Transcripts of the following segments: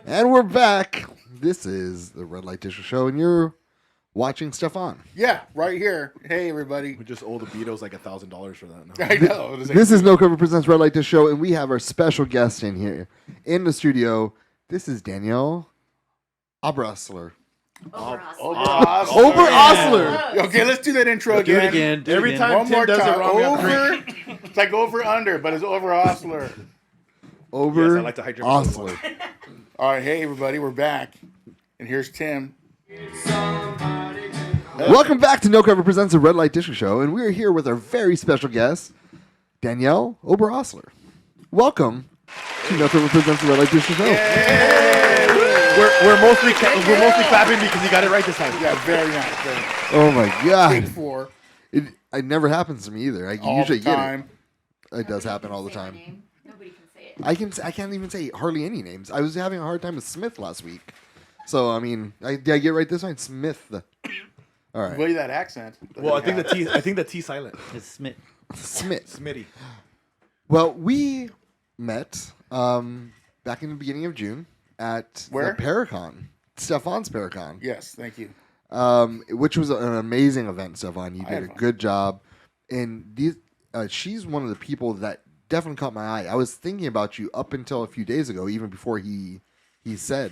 And we're back. This is the Red Light District Show, and you're watching Stefan. Yeah, right here. Hey, everybody. We just owe the Beatles like $1,000 for that. No. I know. This is No Cover Presents Red Light District Show, and we have our special guest in here in the studio. This is Danielle Oberosler. Oberosler. Okay, let's do that intro Do it again. again. Every time One Tim more does time. it wrong, we have to Over. It's like over under, but it's Oberosler. Yes, I like to hydrate myself. Oberosler. All right, hey everybody, we're back, and here's Tim. Welcome back to No Cover Presents the Red Light District Show, and we are here with our very special guest, Danielle Oberosler. Welcome to No Cover Presents the Red Light District Show. We're mostly clapping because you got it right this time. Yeah, very nice. Very nice. Oh my Take God! 4 It never happens to me either. I all usually the get time. it. It does happen all the time. Nobody can say it. I can't even say hardly any names. I was having a hard time with Smith last week. So I mean, did I get right this time? Smith. All right. Look at that accent. Well, I think the T silent. It's Smith. Smith. Smitty. Well, we met back in the beginning of June at Where? the Paracon, Stefan's Paracon, Yes, thank you. which was an amazing event, Stefan. You I did had a fun. good job. And she's one of the people that definitely caught my eye. I was thinking about you up until a few days ago, even before he said.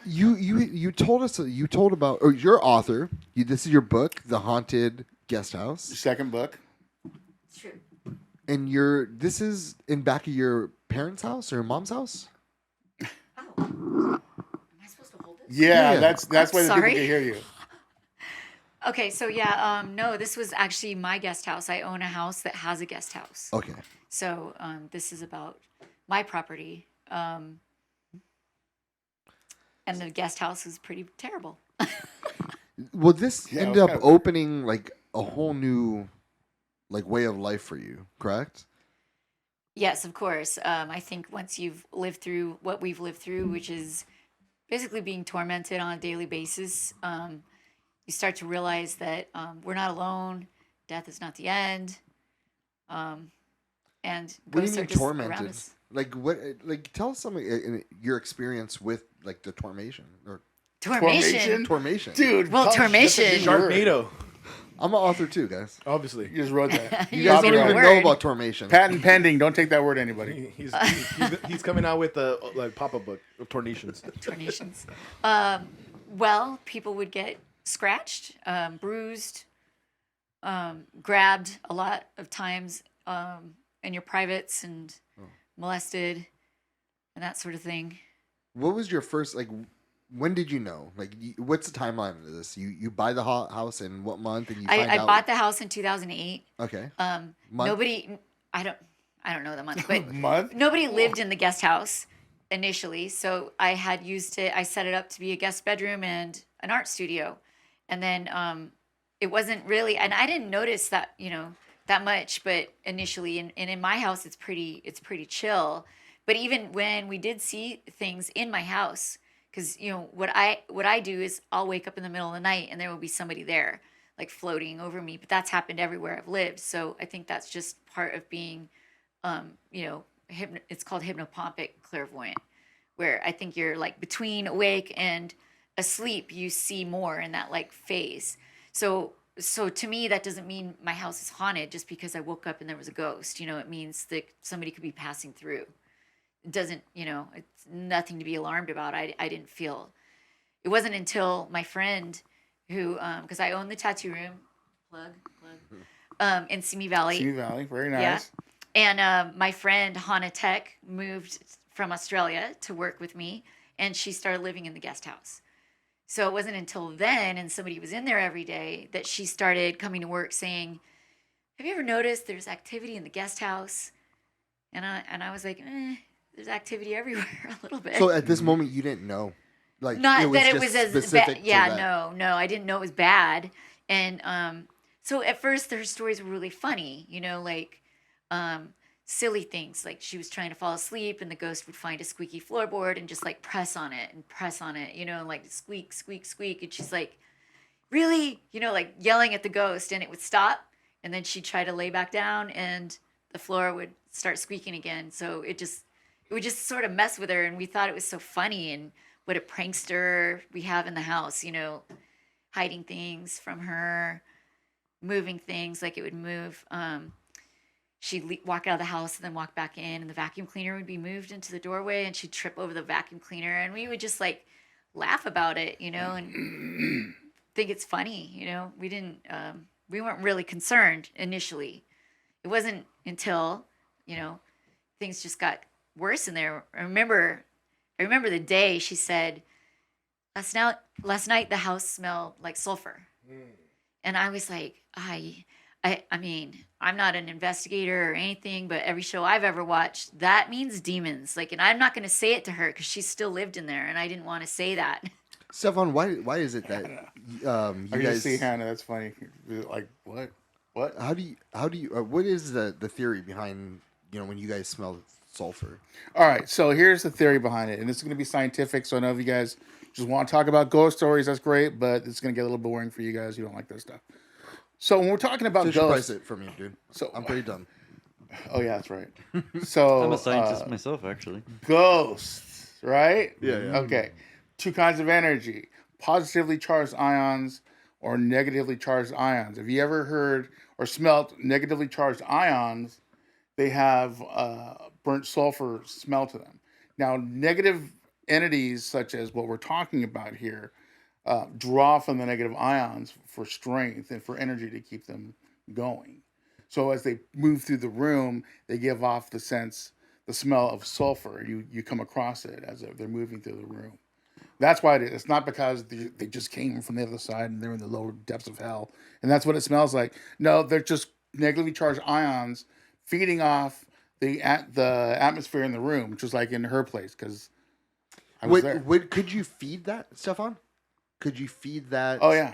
You told us about your author. This is your book, The Haunted Guest House, Second book. It's true. and this is in back of your parents' house or your mom's house. Oh. Am I supposed to hold this? Yeah, Yeah. that's why the people Sorry. can hear you. Okay, so yeah, no, this was actually my guest house. I own a house that has a guest house. Okay. So this is about my property. And the guest house is pretty terrible. Well, this Yeah, it ended was up kinda- opening like a whole new way of life for you, correct? Yes, of course. I think once you've lived through what we've lived through, which is basically being tormented on a daily basis, you start to realize that we're not alone. Death is not the end. And What do ghosts you are mean just around tormented? us. Like what? Like tell us something in your experience with like the tormation or Tormation. tormation. Dude. Well, that's a tormation. good word. Sharknado. I'm an author too, guys. Obviously. You just wrote that. You guys don't Copyright. even Word. know about tormation. Patent pending. Don't take that word, anybody. He's coming out with a pop-up book of Tornations. Tornations. Well, people would get scratched, bruised, grabbed a lot of times in your privates and molested and that sort of thing. What was your first when did you know? What's the timeline of this? You buy the house in what month? And you find I out. bought the house in 2008. Okay. Month? Nobody, I don't know the month, but Month? nobody lived in the guest house initially. So I had used it. I set it up to be a guest bedroom and an art studio. And then it wasn't really, and I didn't notice that, that much, but initially, and in my house, it's pretty chill. But even when we did see things in my house, because what I do is I'll wake up in the middle of the night and there will be somebody there, like floating over me. But that's happened everywhere I've lived, so I think that's just part of being, it's called hypnopompic clairvoyant, where I think you're like between awake and asleep, you see more in that like phase. So to me, that doesn't mean my house is haunted just because I woke up and there was a ghost. It means that somebody could be passing through. It doesn't, it's nothing to be alarmed about. I didn't feel. It wasn't until my friend who, because I own the tattoo room, in Simi Valley. Simi Valley, very nice. Yeah. And my friend Hannah Tech moved from Australia to work with me, and she started living in the guest house. So it wasn't until then, and somebody was in there every day, that she started coming to work saying, "Have you ever noticed there's activity in the guest house?" And I was like, there's activity everywhere a little bit. So at this moment, you didn't know, Not that it was as specific bad. to Yeah, that. no, I didn't know it was bad. And so at first, her stories were really funny. Silly things, like she was trying to fall asleep and the ghost would find a squeaky floorboard and just like press on it, and like squeak, squeak, squeak. And she's like, really? Like yelling at the ghost, and it would stop. And then she'd try to lay back down and the floor would start squeaking again. So it would just sort of mess with her, and we thought it was so funny. And what a prankster we have in the house, hiding things from her, moving things like it would move. She'd walk out of the house and then walk back in, and the vacuum cleaner would be moved into the doorway, and she'd trip over the vacuum cleaner, and we would just like laugh about it, and think it's funny. We didn't, we weren't really concerned initially. It wasn't until, things just got worse in there. I remember the day she said, last night the house smelled like sulfur. And I was like, I mean, I'm not an investigator or anything, but every show I've ever watched, that means demons. Like, and I'm not going to say it to her because she still lived in there, and I didn't want to say that. Stefan, why is it that you I guys just see Hannah. That's funny. Like what? What? How do you what is the theory behind when you guys smell sulfur? All right. So here's the theory behind it, and this is going to be scientific. So I know if you guys just want to talk about ghost stories, that's great, but it's going to get a little boring for you guys. You don't like that stuff. So when we're talking about Just ghosts, price it for me, dude. So I'm pretty dumb. Oh yeah, that's right. So I'm a scientist myself, actually. Ghosts, right? Yeah. Okay. Two kinds of energy: positively charged ions or negatively charged ions. Have you ever heard or smelt negatively charged ions? They have burnt sulfur smell to them. Now, negative entities such as what we're talking about here draw from the negative ions for strength and for energy to keep them going. So as they move through the room, they give off the smell of sulfur. You come across it as they're moving through the room. That's why it is. It's not because they just came from the other side and they're in the lower depths of hell, and that's what it smells like. No, they're just negatively charged ions feeding off the atmosphere in the room, which was like in her place because I was there. Could you feed that, Stefan? Could you feed that? Oh yeah.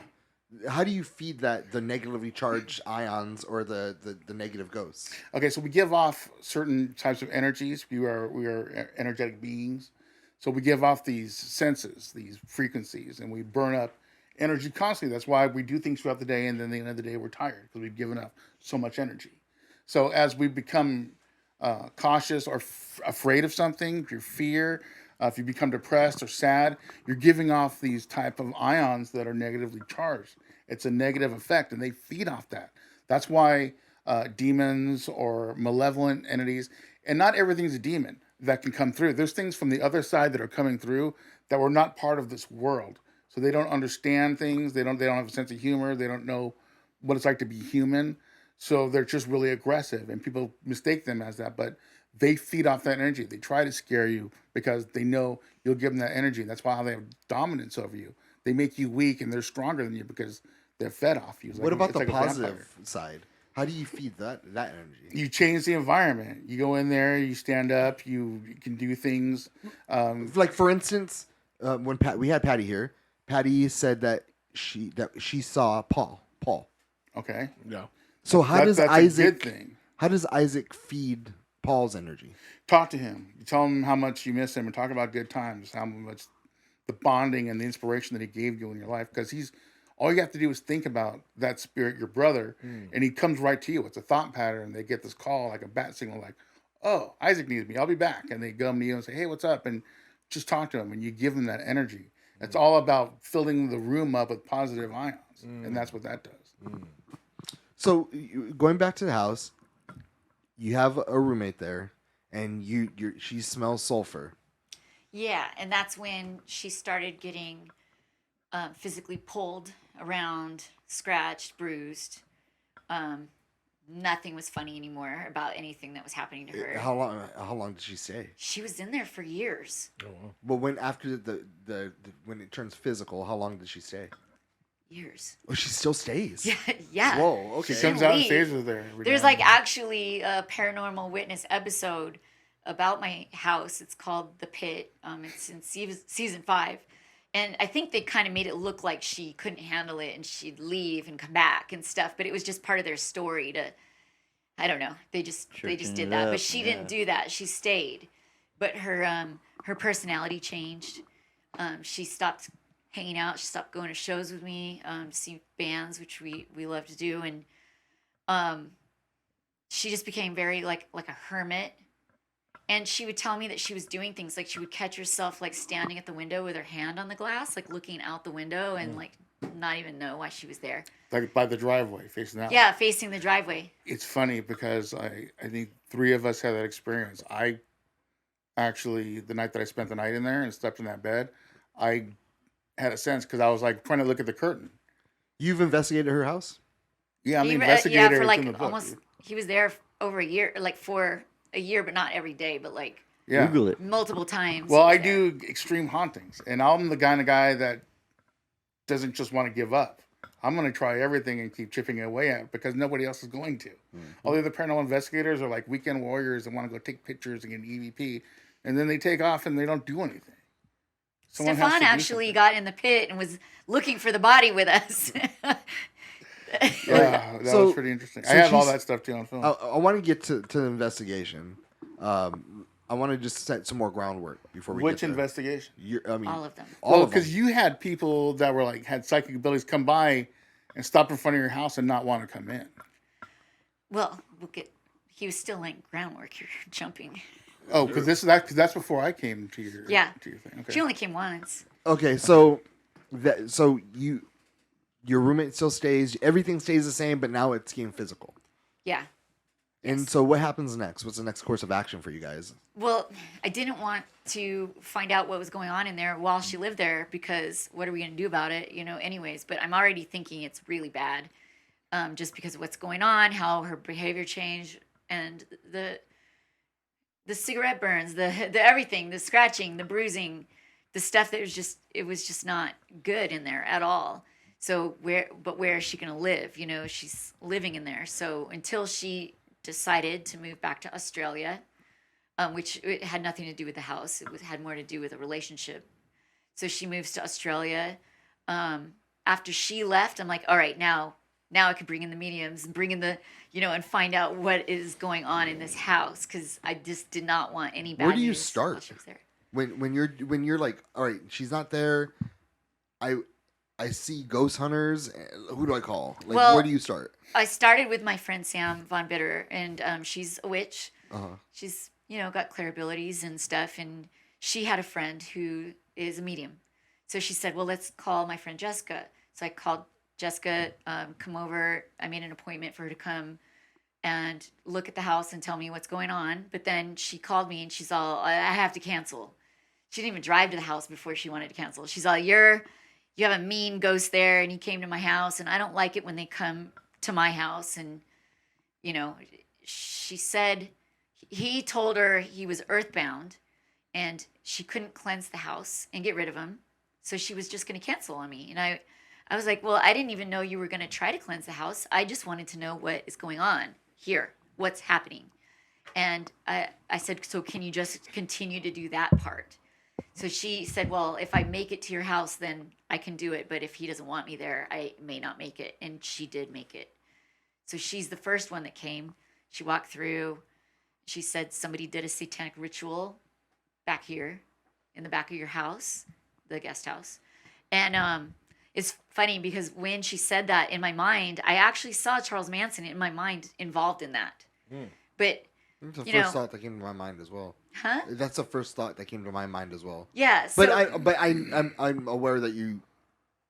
How do you feed that the negatively charged ions or the negative ghosts? Okay, so we give off certain types of energies. We are energetic beings. So we give off these senses, these frequencies, and we burn up energy constantly. That's why we do things throughout the day, and then at the end of the day, we're tired because we've given up so much energy. So as we become cautious or afraid of something, if you fear, if you become depressed or sad, you're giving off these type of ions that are negatively charged. It's a negative effect, and they feed off that. That's why demons or malevolent entities, and not everything's a demon that can come through. There's things from the other side that are coming through that were not part of this world. So they don't understand things. They don't have a sense of humor. They don't know what it's like to be human. So they're just really aggressive, and people mistake them as that. But they feed off that energy. They try to scare you because they know you'll give them that energy. That's why they have dominance over you. They make you weak, and they're stronger than you because they're fed off you. What about the positive side? How do you feed that energy? You change the environment. You go in there, you stand up, you can do things. Like for instance, when we had Patty here, Patty said that she saw Paul. Okay. Yeah. So That's a good thing. How does Isaac feed Paul's energy? Talk to him. You tell him how much you miss him, and talk about good times. How much the bonding and the inspiration that he gave you in your life. Because all you have to do is think about that spirit, your brother, and he comes right to you. It's a thought pattern. They get this call, like a bat signal, like, oh, Isaac needs me. I'll be back. And they come to you and say, hey, what's up? And just talk to him, and you give them that energy. It's all about filling the room up with positive ions, and that's what that does. So going back to the house, you have a roommate there, and she smells sulfur. Yeah, and that's when she started getting physically pulled around, scratched, bruised. Nothing was funny anymore about anything that was happening to her. How long did she stay? She was in there for years. Oh, wow. Well, when after the when it turns physical, how long did she stay? Years. Oh, she still stays. Yeah. Whoa. Okay. She comes out and stays with her. There's like actually a paranormal witness episode about my house. It's called The Pit. It's in season 5. And I think they kind of made it look like she couldn't handle it and she'd leave and come back and stuff. But it was just part of their story to, I don't know. They just did that. But she didn't do that. She stayed. But her personality changed. She stopped hanging out. She stopped going to shows with me, to see bands, which we love to do. And she just became very like a hermit. And she would tell me that she was doing things like she would catch herself like standing at the window with her hand on the glass, like looking out the window and like not even know why she was there. Like by the driveway, facing that way. Yeah, facing the driveway. It's funny because I think 3 of us had that experience. I actually, the night that I spent the night in there and slept in that bed, I had a sense because I was like trying to look at the curtain. You've investigated her house? Yeah, I'm the Yeah, investigator. for It's like in the book, almost, dude. he was there over a year, like for a year, but not every day, but like Yeah. Google it. multiple times. Well, he was I there. do extreme hauntings, and I'm the kind of guy that doesn't just want to give up. I'm going to try everything and keep chipping away at it because nobody else is going to. All the other paranormal investigators are like weekend warriors and want to go take pictures and get an EVP, and then they take off and they don't do anything. Someone has to Stefan do actually something. got in the pit and was looking for the body with us. Yeah, that So- was pretty interesting. so I have all she's- that stuff too on film. I want to get to the investigation. I want to just set some more groundwork before we Which get there. investigation? I mean, All of them. all Well, of them. because you had people that were like had psychic abilities come by and stop in front of your house and not want to come in. Well, he was still laying groundwork. You're jumping. Oh, because that's before I came to your Yeah. to your thing. Okay. She only came once. Okay, so your roommate still stays. Everything stays the same, but now it's getting physical. Yeah. And Yes. so, what happens next? What's the next course of action for you guys? Well, I didn't want to find out what was going on in there while she lived there because what are we going to do about it, anyways. But I'm already thinking it's really bad just because of what's going on, how her behavior changed, and the cigarette burns, the everything, the scratching, the bruising, the stuff that was just not good in there at all. So where is she going to live? She's living in there. So until she decided to move back to Australia, which it had nothing to do with the house. It had more to do with a relationship. So she moves to Australia. After she left, I'm like, all right, now I could bring in the mediums and bring in the, and find out what is going on in this house because I just did not want any bad Where do you news while start? she was there. When you're like, all right, she's not there. I see ghost hunters. Who do I call? Like, Well- where do you start? I started with my friend Sam Von Bitter, and she's a witch. Uh-huh. She's got clear abilities and stuff, and she had a friend who is a medium. So she said, well, let's call my friend Jessica. So I called Jessica, come over. I made an appointment for her to come and look at the house and tell me what's going on. But then she called me and she's all, I have to cancel. She didn't even drive to the house before she wanted to cancel. She's all, you have a mean ghost there and he came to my house and I don't like it when they come to my house. And, she said he told her he was earthbound and she couldn't cleanse the house and get rid of him. So she was just going to cancel on me. And I was like, well, I didn't even know you were going to try to cleanse the house. I just wanted to know what is going on here, what's happening. And I said, so can you just continue to do that part? So she said, well, if I make it to your house, then I can do it. But if he doesn't want me there, I may not make it. And she did make it. So she's the first one that came. She walked through. She said somebody did a satanic ritual back here in the back of your house, the guest house. And it's funny because when she said that in my mind, I actually saw Charles Manson in my mind involved in that. But, That's the You first know- thought that came to my mind as well. huh? That's the first thought that came to my mind as well. Yeah. So, But I'm aware that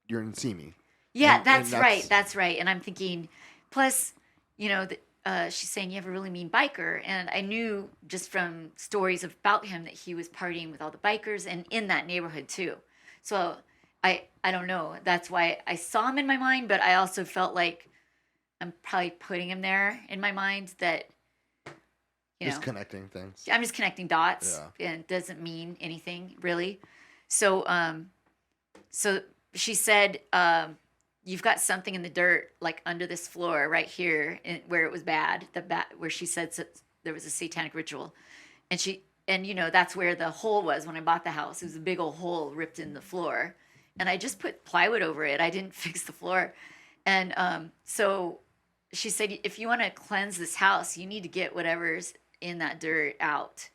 you're in see me. yeah, and that's that's- right. That's right. And I'm thinking, plus, she's saying you have a really mean biker. And I knew just from stories about him that he was partying with all the bikers and in that neighborhood too. So I don't know. That's why I saw him in my mind, but I also felt like I'm probably putting him there in my mind that, Just connecting things. I'm just connecting dots Yeah. and it doesn't mean anything really. So, so she said, you've got something in the dirt, like under this floor right here where it was bad, where she said there was a satanic ritual. And that's where the hole was when I bought the house. It was a big old hole ripped in the floor. And I just put plywood over it. I didn't fix the floor. And so she said, if you want to cleanse this house, you need to get whatever's in that dirt out.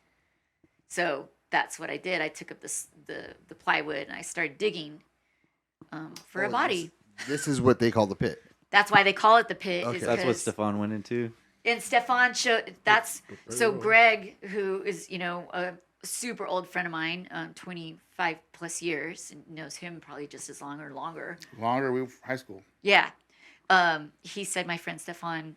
So that's what I did. I took up the plywood and I started digging for a Oh, body. This is what they call the pit. That's why they call it the pit. Okay. Is That's what because- Stefan went into. And Stefan showed that's so Greg, who is a super old friend of mine, 25 plus years, and knows him probably just as long or longer. Longer, we were high school. Yeah, he said my friend Stefan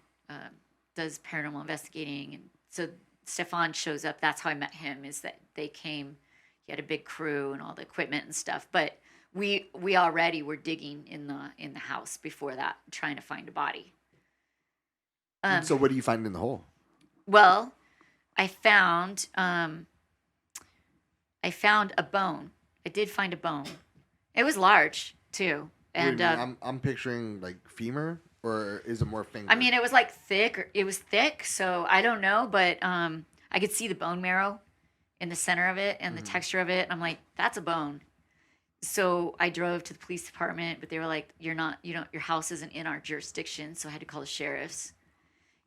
does paranormal investigating, and so Stefan shows up. That's how I met him. Is that they came? He had a big crew and all the equipment and stuff, but we already were digging in the house before that, trying to find a body. So what do you find in the hole? Well, I found a bone. I did find a bone. It was large too, and I'm picturing like femur, or is it more finger? I mean, it was like thick. It was thick, so I don't know, but I could see the bone marrow in the center of it and the texture of it. I'm like, that's a bone. So I drove to the police department, but they were like, your house isn't in our jurisdiction, so I had to call the sheriffs.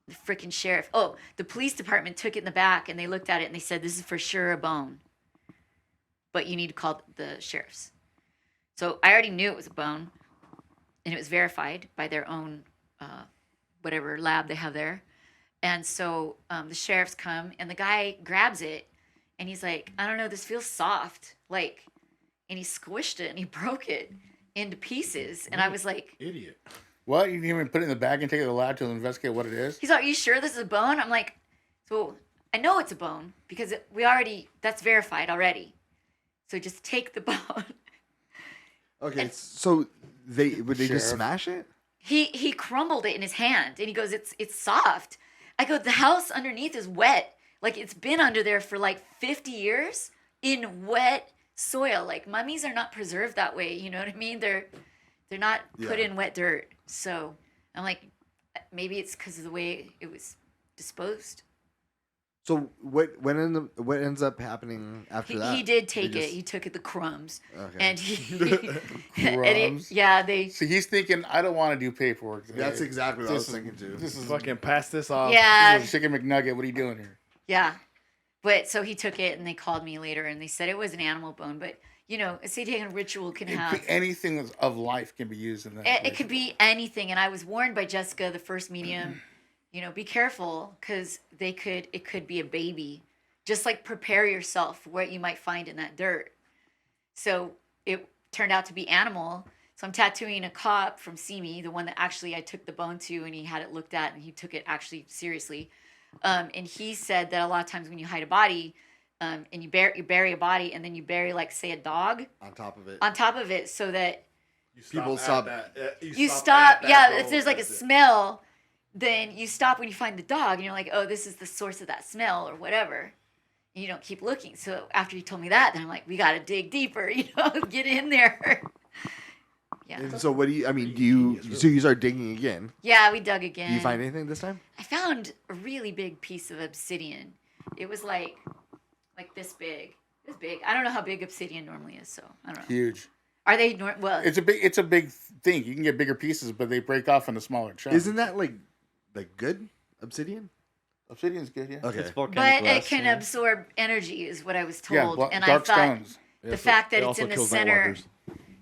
The freaking sheriff. Oh, the police department took it in the back and they looked at it and they said, this is for sure a bone. But you need to call the sheriffs. So I already knew it was a bone, and it was verified by their own whatever lab they have there. And so the sheriffs come and the guy grabs it and he's like, I don't know, this feels soft. Like, and he squished it and he broke it into pieces. And I was like, Idiot. What? You didn't even put it in the bag and take it to the lab to investigate what it is? he's like, are you sure this is a bone? I'm like, so I know it's a bone because that's verified already. So just take the bone. Okay, so they just Sheriff. smash it? He crumbled it in his hand and he goes, it's soft. I go, the house underneath is wet. Like it's been under there for like 50 years in wet soil. Like mummies are not preserved that way. You know what I mean? They're not put in wet dirt. So I'm like, maybe it's because of the way it was disposed. So what ends up happening after that? He did take They it. just- He took it the crumbs. Okay. And he Crumbs? they See, he's thinking, I don't want to do paperwork today. That's exactly what I was This is- thinking too. This is Fucking pass this off. yeah. this is Chicken McNugget. What are you doing here? Yeah. But so he took it and they called me later and they said it was an animal bone. But, a satanic ritual can have. Anything of life can be used in that. It could be anything. And I was warned by Jessica, the first medium, be careful because it could be a baby. Just like prepare yourself for what you might find in that dirt. So it turned out to be animal. So I'm tattooing a cop from Simi, the one that actually I took the bone to and he had it looked at and he took it actually seriously. And he said that a lot of times when you hide a body and you bury a body and then you bury like say a dog On top of it. so that People stop. you stop. Yeah, if there's like a smell, then you stop when you find the dog and you're like, oh, this is the source of that smell or whatever. And you don't keep looking. So after you told me that, then I'm like, we got to dig deeper, get in there. Yeah. And so what do you start digging again? Yeah, we dug again. Do you find anything this time? I found a really big piece of obsidian. It was like this big. It was big. I don't know how big obsidian normally is, so I don't know. Huge. Are they well? It's a big thing. You can get bigger pieces, but they break off into smaller chunks. Isn't that like good obsidian? Obsidian's good, yeah. Okay. But it can absorb energy, is what I was Yeah, told. And I dark thought stones. the fact that it's in the center,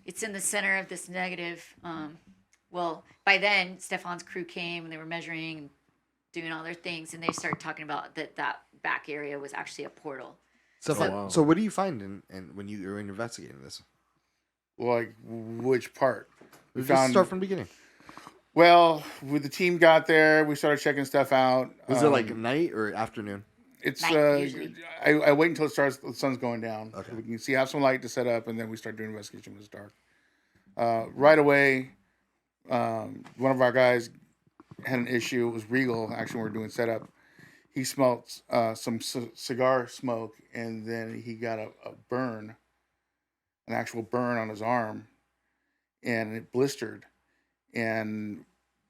it's in the center of this negative. Well, by then Stefan's crew came and they were measuring, and doing all their things, and they started talking about that back area was actually a portal. So what do you find in when you're investigating this? Like, which part? We Just start from the beginning. Well, when the team got there, we started checking stuff out. Was it like night or afternoon? It's Night, usually. I wait until the sun's going down. Okay. So we can have some light to set up, and then we start doing investigation when it's dark. Right away, one of our guys had an issue. It was Regal. Actually, when we were doing setup, he smelled some cigar smoke, and then he got a burn, an actual burn on his arm, and it blistered. And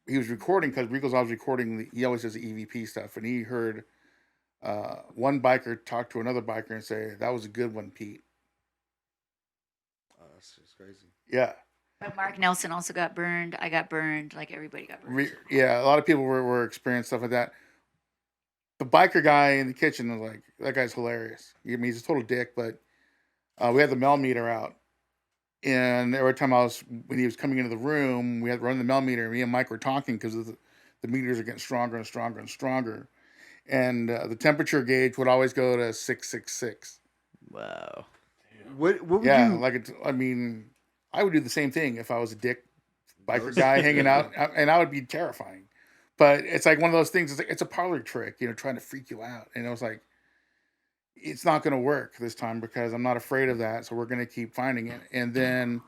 he was recording because Regal's always recording. He always does the EVP stuff, and he heard one biker talk to another biker and say, "That was a good one, Pete." Oh, that's just crazy. Yeah. But Mark Nelson also got burned. I got burned. Like everybody got burned. Yeah, a lot of people were experiencing stuff like that. The biker guy in the kitchen was like, that guy's hilarious. I mean, he's a total dick, but we had the millimeter out. And every time when he was coming into the room, we had to run the millimeter. Me and Mike were talking because the meters are getting stronger and stronger and stronger. And the temperature gauge would always go to 666. Wow. What would Yeah, you? like I mean, I would do the same thing if I was a dick biker guy hanging out, and I would be terrifying. But it's like one of those things. It's a parlor trick, trying to freak you out. And I was like, it's not going to work this time because I'm not afraid of that. So we're going to keep finding it. And then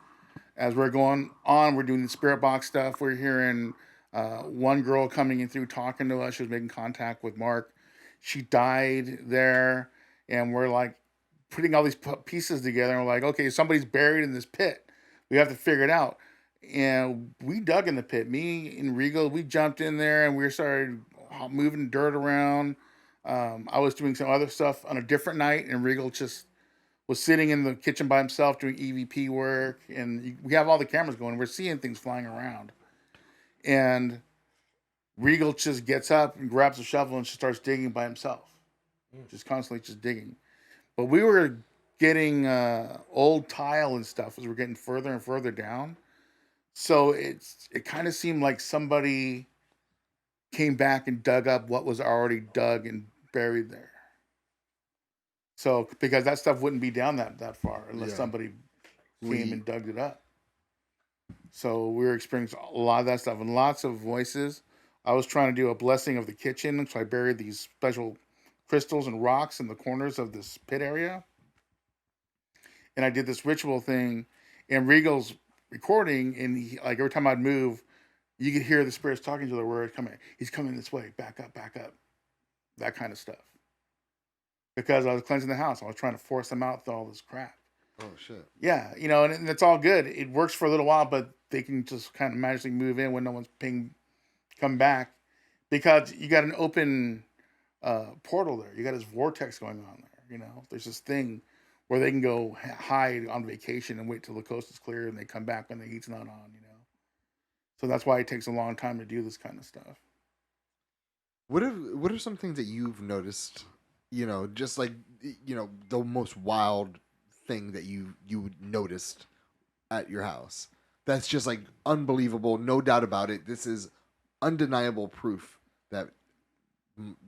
as we're going on, we're doing the spirit box stuff. We're hearing one girl coming in through talking to us. She was making contact with Mark. She died there, and we're like putting all these pieces together. And we're like, okay, somebody's buried in this pit. We have to figure it out. And we dug in the pit. Me and Regal, we jumped in there and we started moving dirt around. I was doing some other stuff on a different night, and Regal just was sitting in the kitchen by himself doing EVP work. And we have all the cameras going. We're seeing things flying around. And Regal just gets up and grabs a shovel and just starts digging by himself, just constantly just digging. But we were getting old tile and stuff as we're getting further and further down. So it kind of seemed like somebody came back and dug up what was already dug and buried there. So because that stuff wouldn't be down that far unless somebody came and dug it up. So we were experiencing a lot of that stuff and lots of voices. I was trying to do a blessing of the kitchen, so I buried these special crystals and rocks in the corners of this pit area. And I did this ritual thing, and Regal's recording, and he, like every time I'd move, you could hear the spirits talking to the word coming. He's coming this way, back up, that kind of stuff. Because I was cleansing the house, I was trying to force them out through all this crap. Oh shit. Yeah, and it's all good. It works for a little while, but they can just kind of magically move in when no one's come back, because you got an open portal there. You got this vortex going on there. There's this thing where they can go hide on vacation and wait till the coast is clear, and they come back when the heat's not on. So that's why it takes a long time to do this kind of stuff. What are some things that you've noticed? Just like the most wild thing that you noticed at your house. That's just like unbelievable, no doubt about it. This is undeniable proof that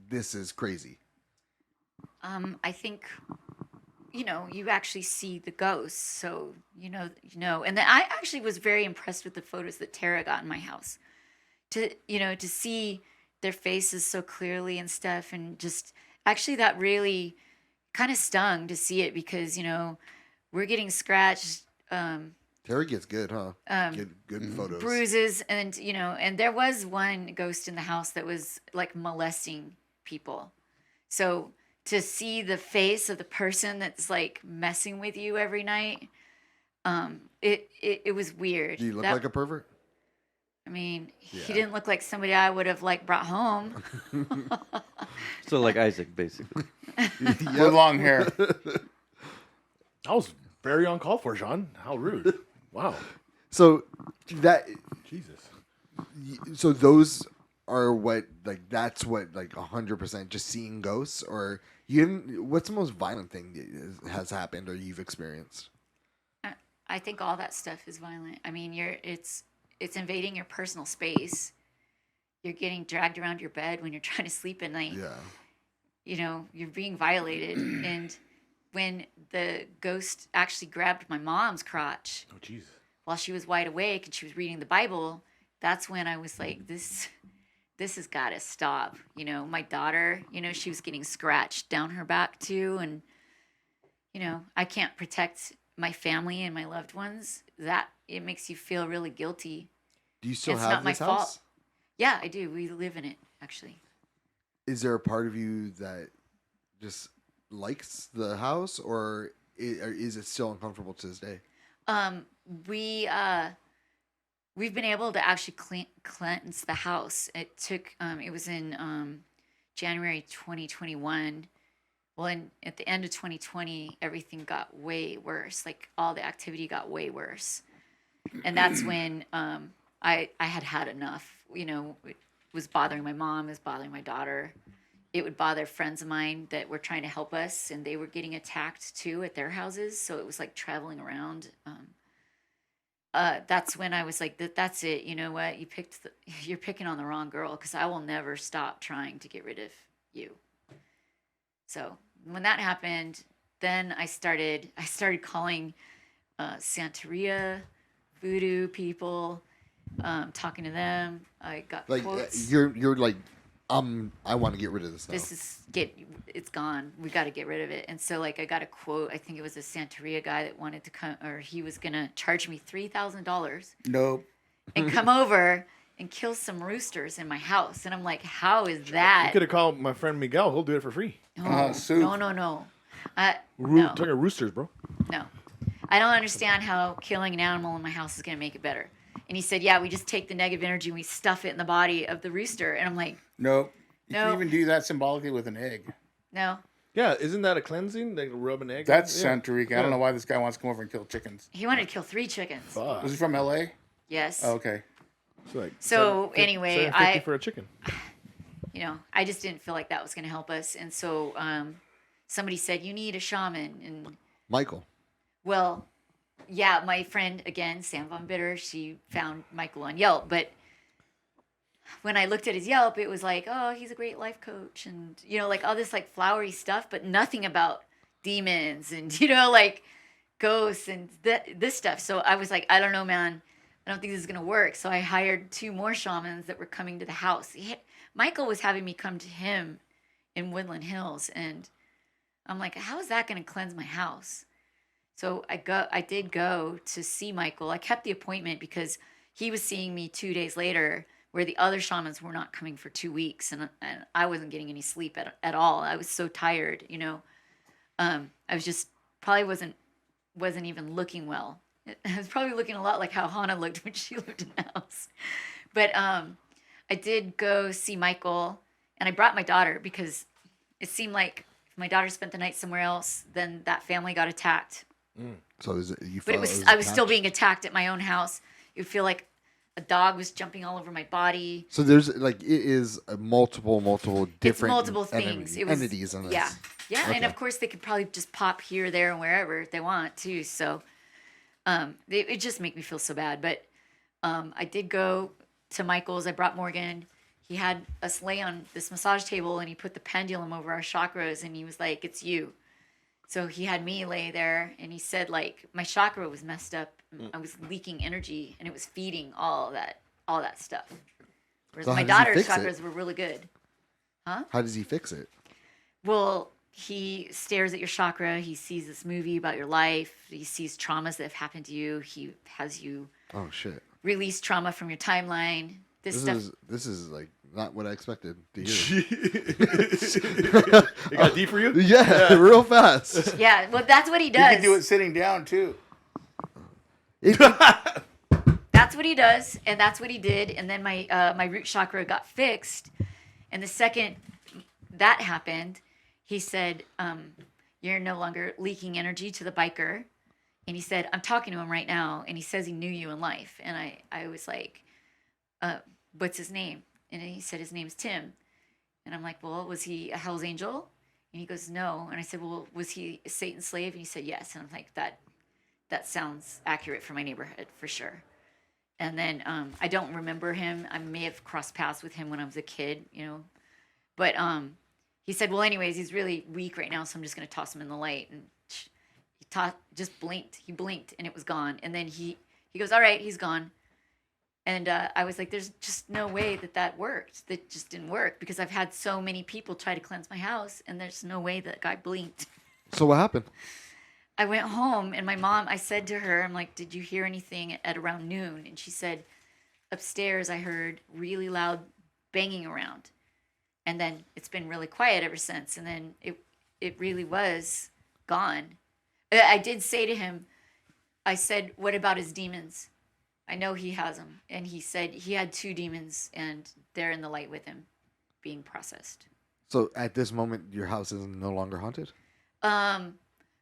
this is crazy. I think, you actually see the ghosts. So, and then I actually was very impressed with the photos that Tara got in my house to see their faces so clearly and stuff. And just actually that really kind of stung to see it because, we're getting scratched. Tara gets good, huh? Good photos. Bruises. And, and there was one ghost in the house that was like molesting people. So to see the face of the person that's like messing with you every night, it was weird. Do you look like a pervert? I mean, he didn't look like somebody I would have like brought home. So like Isaac, basically. With long hair. That was very uncalled for, Sean. How rude. Wow. So Jesus. So those are what that's what 100% just seeing ghosts, or what's the most violent thing that has happened or you've experienced? I think all that stuff is violent. I mean, it's invading your personal space. You're getting dragged around your bed when you're trying to sleep at night. Yeah. You're being violated. And when the ghost actually grabbed my mom's crotch while she was wide awake and she was reading the Bible, that's when I was like, this has got to stop. My daughter, she was getting scratched down her back too. And, I can't protect my family and my loved ones. That it makes you feel really guilty. Do you still It's have not my this fault. house? Yeah, I do. We live in it, actually. Is there a part of you that just likes the house, or is it still uncomfortable to this day? We've been able to actually cleanse the house. It took it was in January 2021. Well, at the end of 2020, everything got way worse. Like all the activity got way worse, and that's when I had enough. It was bothering my mom, it was bothering my daughter. It would bother friends of mine that were trying to help us, and they were getting attacked too at their houses. So it was like traveling around. that's when I was like, that's it. You know what? You're picking on the wrong girl because I will never stop trying to get rid of you. So when that happened, then I started calling Santeria, voodoo people, talking to them. I got Like quotes. you're like, I want to get rid of this now. It's gone. We got to get rid of it. And so like I got a quote. I think it was a Santeria guy that wanted to come, or he was gonna charge me $3,000 Nope. and come over and kill some roosters in my house. And I'm like, how is You that? could have called my friend Miguel. He'll do it for free. No, soup. no. No, Talking roosters, bro. no. I don't understand how killing an animal in my house is going to make it better. And he said, yeah, we just take the negative energy and we stuff it in the body of the rooster. And I'm like, Nope. You No. can even do that symbolically with an egg. no. Yeah, isn't that a cleansing? Like rub an egg? That's yeah. Centric. I don't know why this guy wants to come over and kill chickens. He wanted to kill 3 chickens. Fuck. Was he from LA? Yes. Oh, okay. It's like So, anyway, $7.50 for a chicken. I just didn't feel like that was going to help us. And so somebody said, you need a shaman. And Michael. well, yeah, my friend, again, Sam Von Bitter, she found Michael on Yelp. But when I looked at his Yelp, it was like, oh, he's a great life coach. And, like all this like flowery stuff, but nothing about demons and, like ghosts and this stuff. So I was like, I don't know, man. I don't think this is going to work. So I hired 2 more shamans that were coming to the house. Michael was having me come to him in Woodland Hills. And I'm like, how is that going to cleanse my house? So I did go to see Michael. I kept the appointment because he was seeing me 2 days later, where the other shamans were not coming for 2 weeks, and I wasn't getting any sleep at all. I was so tired, I was just probably wasn't even looking well. I was probably looking a lot like how Hannah looked when she lived in the house. But I did go see Michael, and I brought my daughter because it seemed like if my daughter spent the night somewhere else, then that family got attacked. So is it, you But felt I was still being attacked at my own house. It would feel like a dog was jumping all over my body. So there's like, it is a multiple different It's multiple things. entities in this. Yeah. Okay. And of course they could probably just pop here, there, and wherever they want too. So it just made me feel so bad. But I did go to Michael's. I brought Morgan. He had us lay on this massage table, and he put the pendulum over our chakras, and he was like, "It's you." So he had me lay there, and he said, like, my chakra was messed up. I was leaking energy, and it was feeding all that stuff. Whereas So my how does he daughter's fix it? chakras were really good. How does he fix it? Well, he stares at your chakra. He sees this movie about your life. He sees traumas that have happened to you. He has you Oh shit. release trauma from your timeline. This stuff. This is like not what I expected to hear. It got deep for you? Yeah, real fast. Yeah, well, that's what he You does. can do it sitting down too. That's what he does, and that's what he did. And then my root chakra got fixed. And the second that happened, he said, "You're no longer leaking energy to the biker." And he said, "I'm talking to him right now, and he says he knew you in life." And I was like, "What's his name?" And he said his name's Tim. And I'm like, "Well, was he a Hell's Angel?" And he goes, "No." And I said, "Well, was he a Satan's slave?" And he said, "Yes." And I'm like, that sounds accurate for my neighborhood for sure. And then I don't remember him. I may have crossed paths with him when I was a kid, But he said, "Well, anyways, he's really weak right now, so I'm just going to toss him in the light." And he just blinked. He blinked, and it was gone. And then he goes, "All right, he's gone." And I was like, there's just no way that worked. That just didn't work because I've had so many people try to cleanse my house, and there's no way that guy blinked. So what happened? I went home, and my mom, I said to her, I'm like, "Did you hear anything at around noon?" And she said, "Upstairs, I heard really loud banging around. And then it's been really quiet ever since." And then it really was gone. I did say to him, I said, "What about his demons? I know he has them." And he said he had 2 demons, and they're in the light with him being processed. So at this moment, your house is no longer haunted?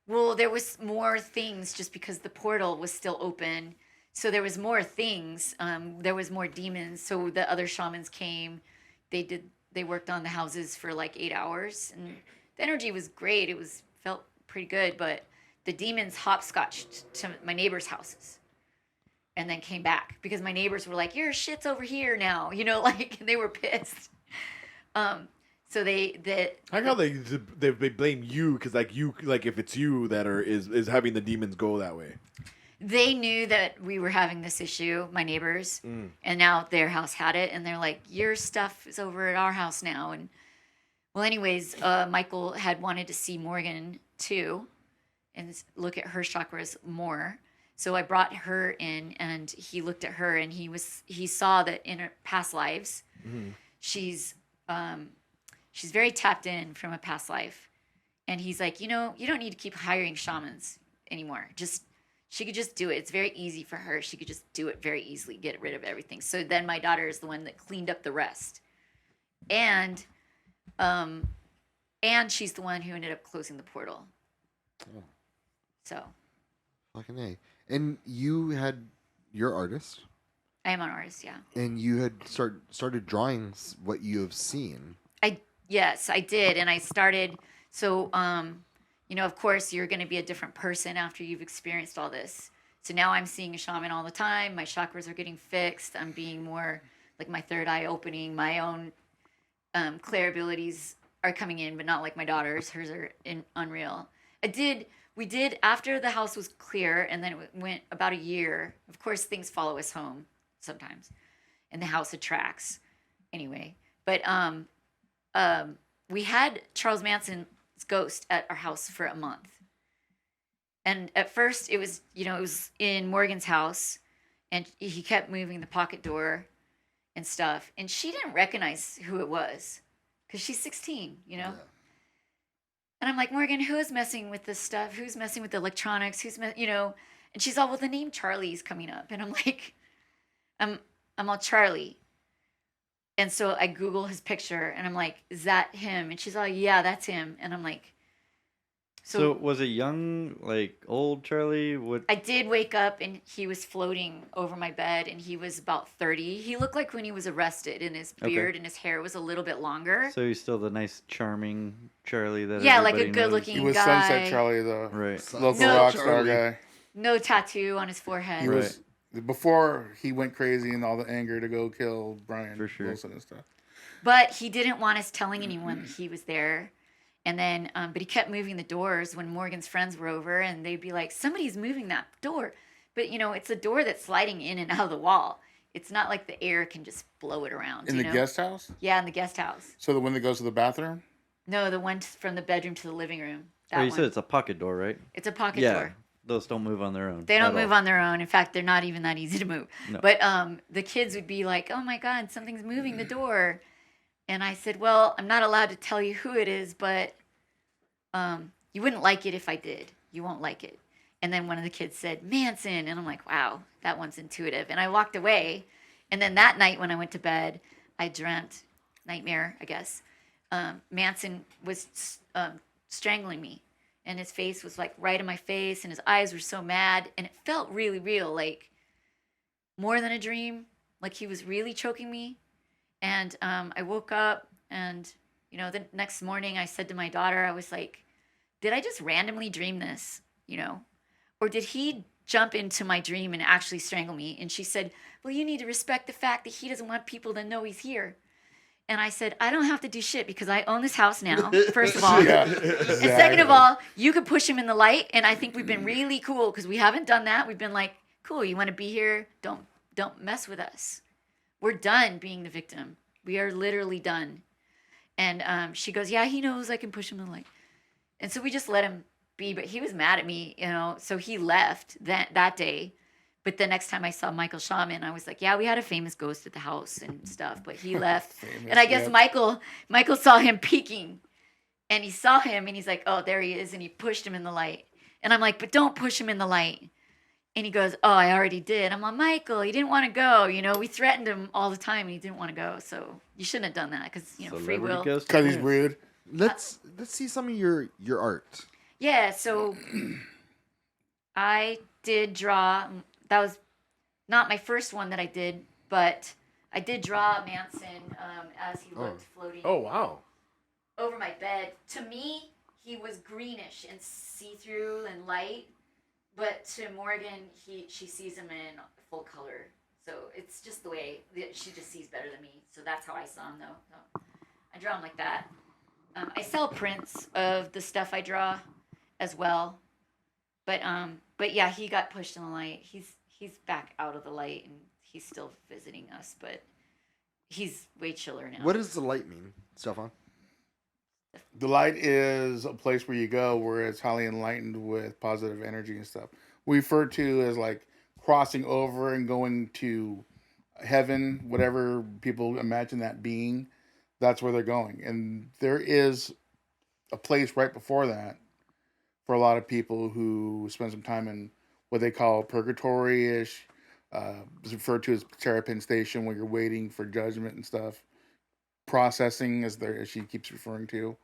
Well, there was more things just because the portal was still open. So there was more things. There was more demons. So the other shamans came. They worked on the houses for like 8 hours, and the energy was great. It felt pretty good, but the demons hopscotched to my neighbors' houses. and then came back because my neighbors were like, your shit's over here now, like they were pissed. So they I know they blame you because if it's you that is having the demons go that way. they knew that we were having this issue, my neighbors, and now their house had it, and they're like, your stuff is over at our house now. And well, anyways, Michael had wanted to see Morgan too and look at her chakras more. So I brought her in, and he looked at her, and he saw that in her past lives, she's very tapped in from a past life. And he's like, you don't need to keep hiring shamans anymore. She could just do it. It's very easy for her. She could just do it very easily, get rid of everything. So then my daughter is the one that cleaned up the rest. And she's the one who ended up closing the portal. Oh. So. Fucking A. And you're artist. I am an artist, yeah. And you had started drawing what you have seen. Yes, I did. And I started, so, of course, you're going to be a different person after you've experienced all this. So now I'm seeing a shaman all the time. My chakras are getting fixed. I'm being more like my third eye opening. My own clair abilities are coming in, but not like my daughter's. Hers are unreal. We did, after the house was clear, and then it went about a year. Of course, things follow us home sometimes, and the house attracts anyway. But we had Charles Manson's ghost at our house for a month. And at first it was in Morgan's house, and he kept moving the pocket door and stuff. And she didn't recognize who it was because she's 16, Yeah. And I'm like, Morgan, who's messing with this stuff? Who's messing with the electronics? And she's all, well, the name Charlie's coming up. And I'm like, I'm all Charlie. And so I Google his picture, and I'm like, is that him? And she's all, yeah, that's him. And I'm like, so was it young, like old Charlie? What? I did wake up, and he was floating over my bed, and he was about 30. He looked like when he was arrested, and his beard and his hair was a little bit longer. So he's still the nice, charming Charlie that like a good-looking guy. He was Sunset Charlie, the local rock star guy. No tattoo on his forehead. He was before he went crazy and all the anger to go kill Brian Wilson and stuff. But he didn't want us telling anyone he was there. And then, but he kept moving the doors when Morgan's friends were over, and they'd be like, somebody's moving that door. But, it's a door that's sliding in and out of the wall. It's not like the air can just blow it around. In the guest house? Yeah, in the guest house. So the one that goes to the bathroom? No, the one from the bedroom to the living room. You said it's a pocket door, right? It's a pocket door. Those don't move on their own. They don't move on their own. In fact, they're not even that easy to move. No. But the kids would be like, oh my God, something's moving the door. And I said, well, I'm not allowed to tell you who it is, but you wouldn't like it if I did. You won't like it. And then one of the kids said, Manson. And I'm like, wow, that one's intuitive. And I walked away. And then that night when I went to bed, I dreamt, nightmare, I guess, Manson was strangling me. And his face was like right in my face, and his eyes were so mad, and it felt really real, like more than a dream, like he was really choking me. And I woke up, and the next morning I said to my daughter, I was like, did I just randomly dream this, or did he jump into my dream and actually strangle me? And she said, well, you need to respect the fact that he doesn't want people to know he's here. And I said, I don't have to do shit because I own this house now, first of all. Exactly. And second of all, you could push him in the light. And I think we've been really cool because we haven't done that. We've been like, cool, you want to be here? Don't mess with us. We're done being the victim. We are literally done. And she goes, yeah, he knows I can push him in the light. And so we just let him be. But he was mad at me, so he left that day. But the next time I saw Michael Shaman, I was like, yeah, we had a famous ghost at the house and stuff, but he left. And I guess Michael saw him peeking, and he saw him, and he's like, oh, there he is, and he pushed him in the light. And I'm like, but don't push him in the light. And he goes, oh, I already did. I'm like, Michael, he didn't want to go. We threatened him all the time, and he didn't want to go. So you shouldn't have done that because, free will. Because he's rude. Let's see some of your art. Yeah, so I did draw. That was not my first one that I did, but I did draw Manson as he looked floating. Oh, wow. Over my bed. To me, he was greenish and see-through and light, But to Morgan, she sees him in full color. So it's just the way that she just sees better than me. So that's how I saw him, though. So I draw him like that. I sell prints of the stuff I draw, as well. But yeah, he got pushed in the light. He's back out of the light, and he's still visiting us, but he's way chiller now. What does the light mean, Stefan? The light is a place where you go where it's highly enlightened with positive energy and stuff. We refer to as like crossing over and going to heaven, whatever people imagine that being. That's where they're going. And there is a place right before that for a lot of people who spend some time in what they call purgatory-ish. It's referred to as Terrapin Station, where you're waiting for judgment and stuff. Processing, as she keeps referring to.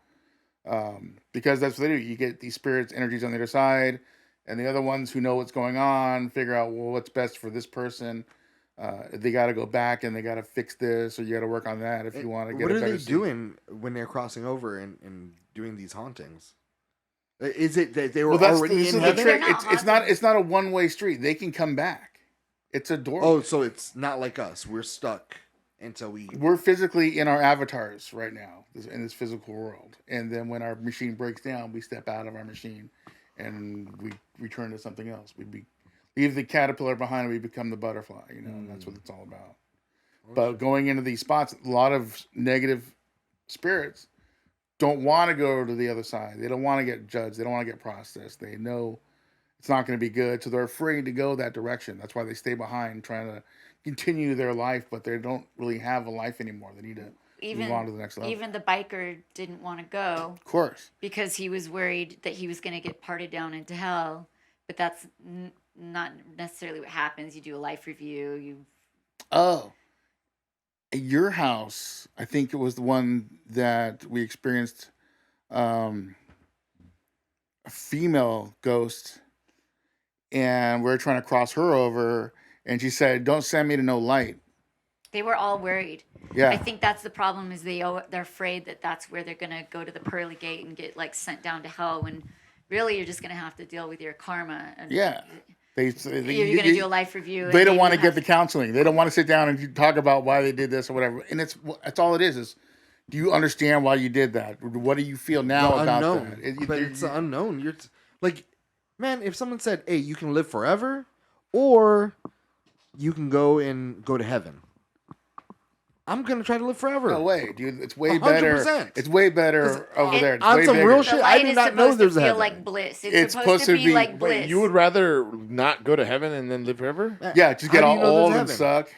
Because that's what they do. You get these spirits, energies on the other side, and the other ones who know what's going on figure out, well, what's best for this person. They got to go back and they got to fix this, or you got to work on that if you want to get. What a are better they seat. doing when they're crossing over and doing these hauntings? Is it that they were Well, that's already this in is the heaven? trick. They're not It's not. It's not a one-way street. They can come back. It's a door. Oh, so it's not like us. We're stuck until we. We're physically in our avatars right now in this physical world, and then when our machine breaks down, we step out of our machine, and we return to something else. Leave the caterpillar behind, and we become the butterfly. And that's what it's all about. But going into these spots, a lot of negative spirits don't want to go to the other side. They don't want to get judged. They don't want to get processed. They know it's not going to be good, so they're afraid to go that direction. That's why they stay behind, trying to continue their life, but they don't really have a life anymore. They need to move on to the next level. Even the biker didn't want to go Of course. because he was worried that he was going to get parted down into hell. But that's not necessarily what happens. You do a life review. Oh. At your house, I think it was the one that we experienced a female ghost, and we are trying to cross her over, and she said, "Don't send me to no light." They were all worried. Yeah. I think that's the problem is they're afraid that that's where they're going to go to the pearly gate and get like sent down to hell when really you're just going to have to deal with your karma. And Yeah. you're going to do a life review. They and don't maybe want to you get have the counseling. They don't want to sit down and talk about why they did this or whatever. And that's all it is do you understand why you did that? What do you feel now The about unknown. that? But it's the unknown. You're like, man, if someone said, "Hey, you can live forever, or you can go to heaven," I'm gonna try to live forever. No way, dude. It's way better. 100%. It's way better over there. It's on way some bigger. real The shit, light I did is not know supposed there's to a feel heaven. like bliss. It's supposed to be like Wait, bliss. you would rather not go to heaven and then live forever? Yeah, just How get do all you know there's old a and heaven? suck.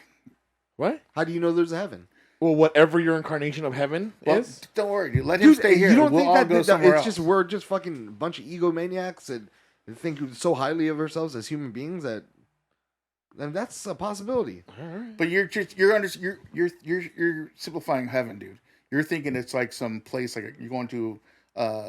What? How do you know there's a heaven? Well, whatever your incarnation of heaven Well, is. don't worry, dude. Let him stay here. You don't we'll think all that, go that somewhere it's else. just we're just fucking a bunch of egomaniacs and think so highly of ourselves as human beings that, and that's a possibility. But you're simplifying heaven, dude. You're thinking it's like some place like you're going to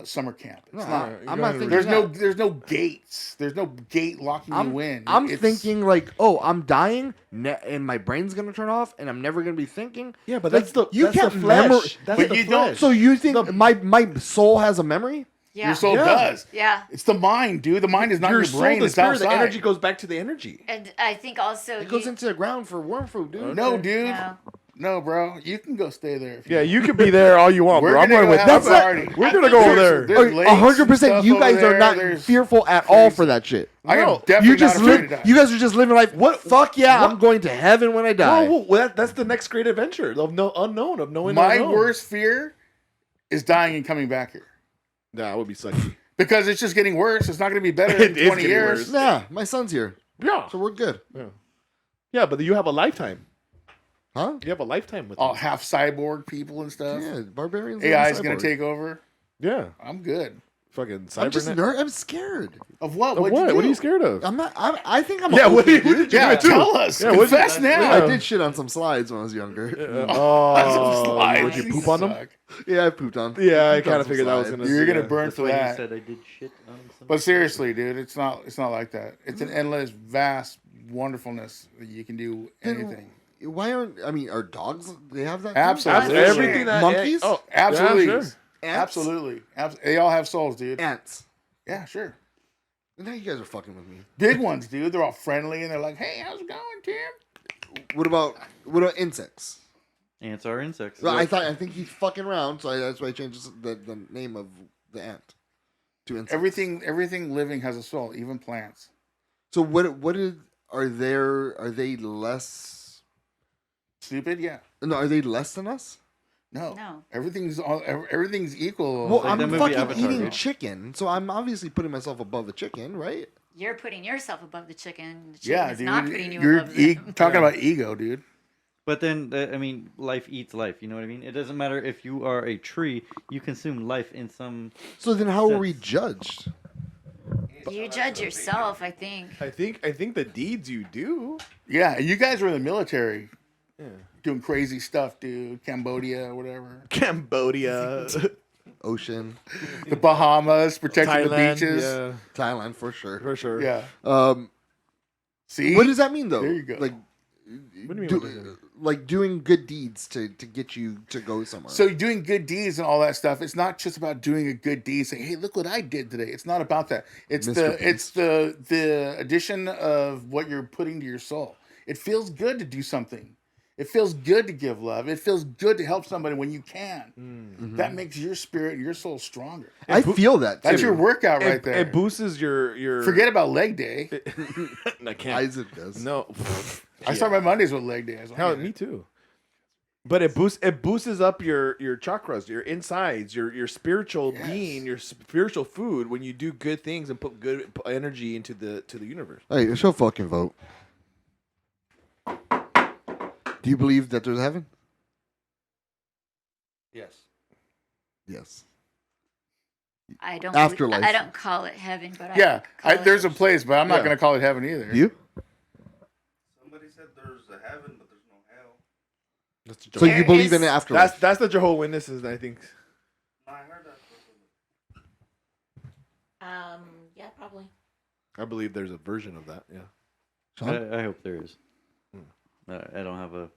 summer camp. It's No, not. I'm not thinking There's that. there's no gates. There's no gate locking you in. I'm It's- thinking like, oh, I'm dying, and my brain's gonna turn off, and I'm never gonna be thinking. Yeah, but Like, that's the you that's can't the flesh. memor- That's But the you don't- flesh. So you think my soul has a memory? Yeah. Your soul Yeah. does. Yeah. It's the mind, dude. The mind is not your soul, brain. the It's spirit, outside. the energy goes back to the energy. And I think also It goes into the ground for worm food, dude. No, dude. No. No, bro. You can go stay there. If you Yeah, you can be there all you want, We're bro. I'm gonna going go with have that. a party. We're I gonna think go over there's- there. there's lakes and 100%. stuff You over guys are there. not There's- fearful at all for that shit. I am No. definitely You just not afraid live. to die. You guys are just living life. What- Fuck yeah! what- I'm going to heaven when I die. Well, that's the next great adventure of no unknown of knowing. My unknown. worst fear is dying and coming back here. Nah, that would be sucky. Because it's just getting worse. It's not going to be better It in is 20 getting years. worse. Nah, my son's here, Yeah, so we're good. yeah, but you have a lifetime. Huh? You have a lifetime with All them. half cyborg people and stuff. Yeah, barbarians. AI is going to take over. Yeah, I'm good. fucking I'm just cybernet. I'm scared. Of what? Of What'd what? You What do? are you scared of? I'm not. I think I'm. Yeah, okay, what did dude. you Yeah, do? tell us. Yeah, what'd you- Confess now. I did shit on some slides when I was younger. Oh, Slides. would you poop on them? Suck. Yeah, I pooped on. Yeah, I Pooped on kind of some figured that was slides. gonna. You're going to yeah. burn That's for why you that. said I did shit on something. But seriously, dude, it's not like that. It's an endless, vast wonderfulness that you can do anything. Why aren't are dogs? They have that. too? Absolutely. Everything that Monkeys? Oh, Absolutely. yeah, sure. Ants? Absolutely. They all have souls, dude. Ants. Yeah, sure. Now you guys are fucking with me. Big ones, dude. They're all friendly and they're like, "Hey, how's it going, Tim?" What about insects? Ants are insects. Well, I think he's fucking around, so that's why I changed the name of the ant to insects. Everything living has a soul, even plants. So are they less Stupid? Yeah. No, are they less than us? No. No. Everything's equal. Well, like I'm that movie fucking Avatar, eating right? chicken, so I'm obviously putting myself above the chicken, right? You're putting yourself above the chicken. The chicken yeah, is dude. not putting you You're above them. talking about ego, dude. But then, I mean, life eats life. You know what I mean? It doesn't matter if you are a tree. You consume life in some. So then, how are sense. we judged? You judge yourself, I think. I think the deeds you do. Yeah, you guys were in the military. Yeah. Doing crazy stuff, dude. Cambodia, whatever. Cambodia, Ocean, The Bahamas, protecting the Thailand, beaches. yeah, Thailand for sure. for sure. Yeah. See? What does that mean though? There you go. Like, What do you mean, what does that mean? like doing good deeds to get you to go somewhere. So doing good deeds and all that stuff, it's not just about doing a good deed, saying, "Hey, look what I did today." It's not about that. It's the addition of what you're putting to your soul. It feels good to do something. It feels good to give love. It feels good to help somebody when you can. That makes your spirit and your soul stronger. I feel that too. That's your workout right there. It boosts your. Forget about leg day. I can't. Isaac does. No. I start my Mondays with leg day. Hell, me too. But it boosts up your chakras, your insides, your spiritual being, your spiritual food when you do good things and put good energy into the universe. Hey, she'll fucking vote. Do you believe that there's heaven? Yes. Yes. I don't. Afterlife. I don't call it heaven, but Yeah, I call there's it, a place, but I'm not Yeah. going to call it heaven either. You? Somebody said there's a heaven, but there's no hell. That's the So Jehovah- you believe in is- an afterlife? that's the Jehovah Witnesses, I think. No, I heard that. Yeah, probably. I believe there's a version of that. Yeah. Sean? I hope there is. I don't have a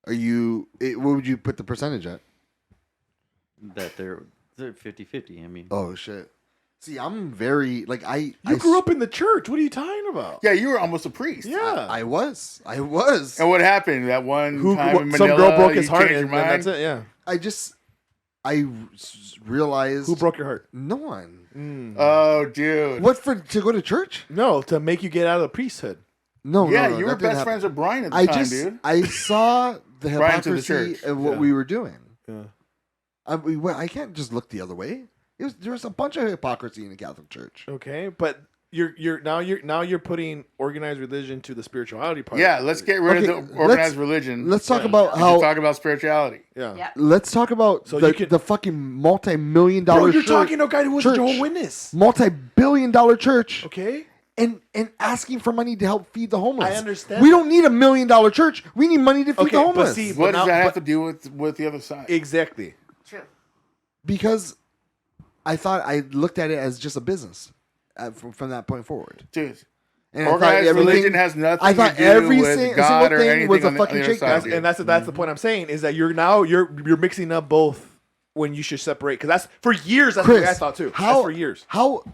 Are you? What would you put the percentage at? that they're 50-50. I mean, Oh shit. See, I'm very like I. You grew up in the church. What are you talking about? Yeah, you were almost a priest. Yeah. I was. I And what happened that one time in Manila? Some girl broke his you heart, changed and your mind? that's it. Yeah. I realized Who broke your heart? no one. Oh, dude. What for to go to church? No, to make you get out of the priesthood. No, Yeah, no, you that were didn't best happen. friends with Brian at the I time, just dude. I saw the Brian to the hypocrisy church. of what Yeah. we were doing. Yeah. I can't just look the other way. There was a bunch of hypocrisy in the Catholic Church. Okay, but you're putting organized religion to the spirituality part. Yeah, let's get rid Okay, of the organized religion. Let's talk Yeah. about We how. should talk about spirituality. Yeah. Yeah. Let's talk about So you the, can- the fucking multi-million-dollar. Bro, you're church, talking to a guy who was church. a Jehovah Witness. multi-billion-dollar church, Okay. and asking for money to help feed the homeless. I understand. We don't need $1 million church. We need money to feed Okay, the but homeless. see- What now- does that have but- to do with the other side? Exactly. True. Because I thought I looked at it as just a business from that point forward. Dude, And I thought organized everything- religion has nothing I thought to do every with single God or thing anything was a on the fucking other shake side, bag. dude. And that's the point I'm saying is that you're mixing up both when you should separate because that's for years that's Chris, what I thought too. How That's for years. How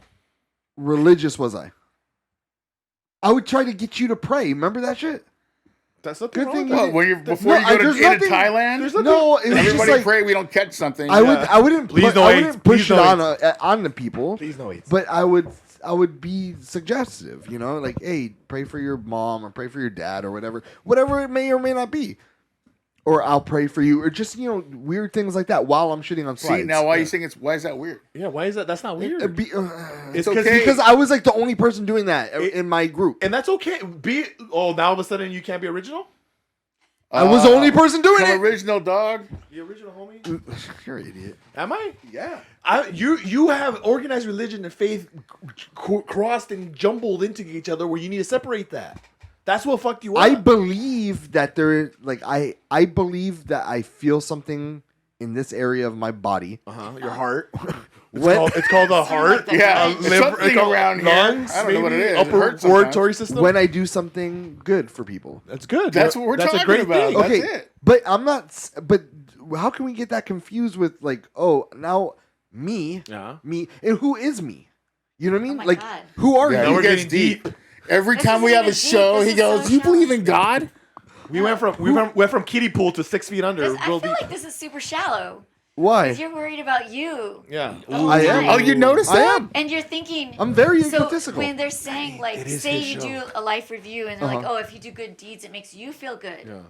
religious was I? I would try to get you to pray. Remember that shit? That's the Good thing Well, you when you're before you I- go there's to into nothing- Thailand, No, it was just everybody like pray we don't catch something. I wouldn't Please put, no I AIDS. wouldn't push Please it no on the people. Please no AIDS. But I would be suggestive, you know, like, hey, pray for your mom or pray for your dad or whatever it may or may not be, or I'll pray for you, or just weird things like that while I'm shitting on slides. See now, why you think why is that weird? Yeah, why is that? That's not weird. It's okay. because I was like the only person doing that in my group. And that's okay. Now all of a sudden you can't be original? I was the only person doing Some it. original dog. The original homie? You're an idiot. Am I? Yeah. You have organized religion and faith crossed and jumbled into each other where you need to separate that. That's what fucked you up. I believe that I believe that I feel something in this area of my body. Your heart. When- It's called the heart. like Yeah, Right. something around here. lungs, I don't know what it maybe, is. It Upper hurts sometimes. auditory system. when I do something good for people. That's good. That's what we're That's talking a great about. thing. That's Okay, it. but I'm not. But how can we get that confused with like, oh, now me, Yeah. me, and who is me? You know what I Oh mean? my Like, God. who are Yeah, Now you? we're he gets getting deep. Every This time we isn't have a even deep. show, This he is goes, so "Do you believe shallow." in God?" We went from kiddie pool to 6 feet under. I real feel deep. like this is super shallow. Why? Because you're worried about you. Yeah. The whole I time. am. Oh, you noticed I that? am. And you're thinking. I'm very So egotistical. when they're saying like, it is say his you show. do a life review and they're like, Uh-huh. oh, if you do good deeds, it makes you feel good. Yeah.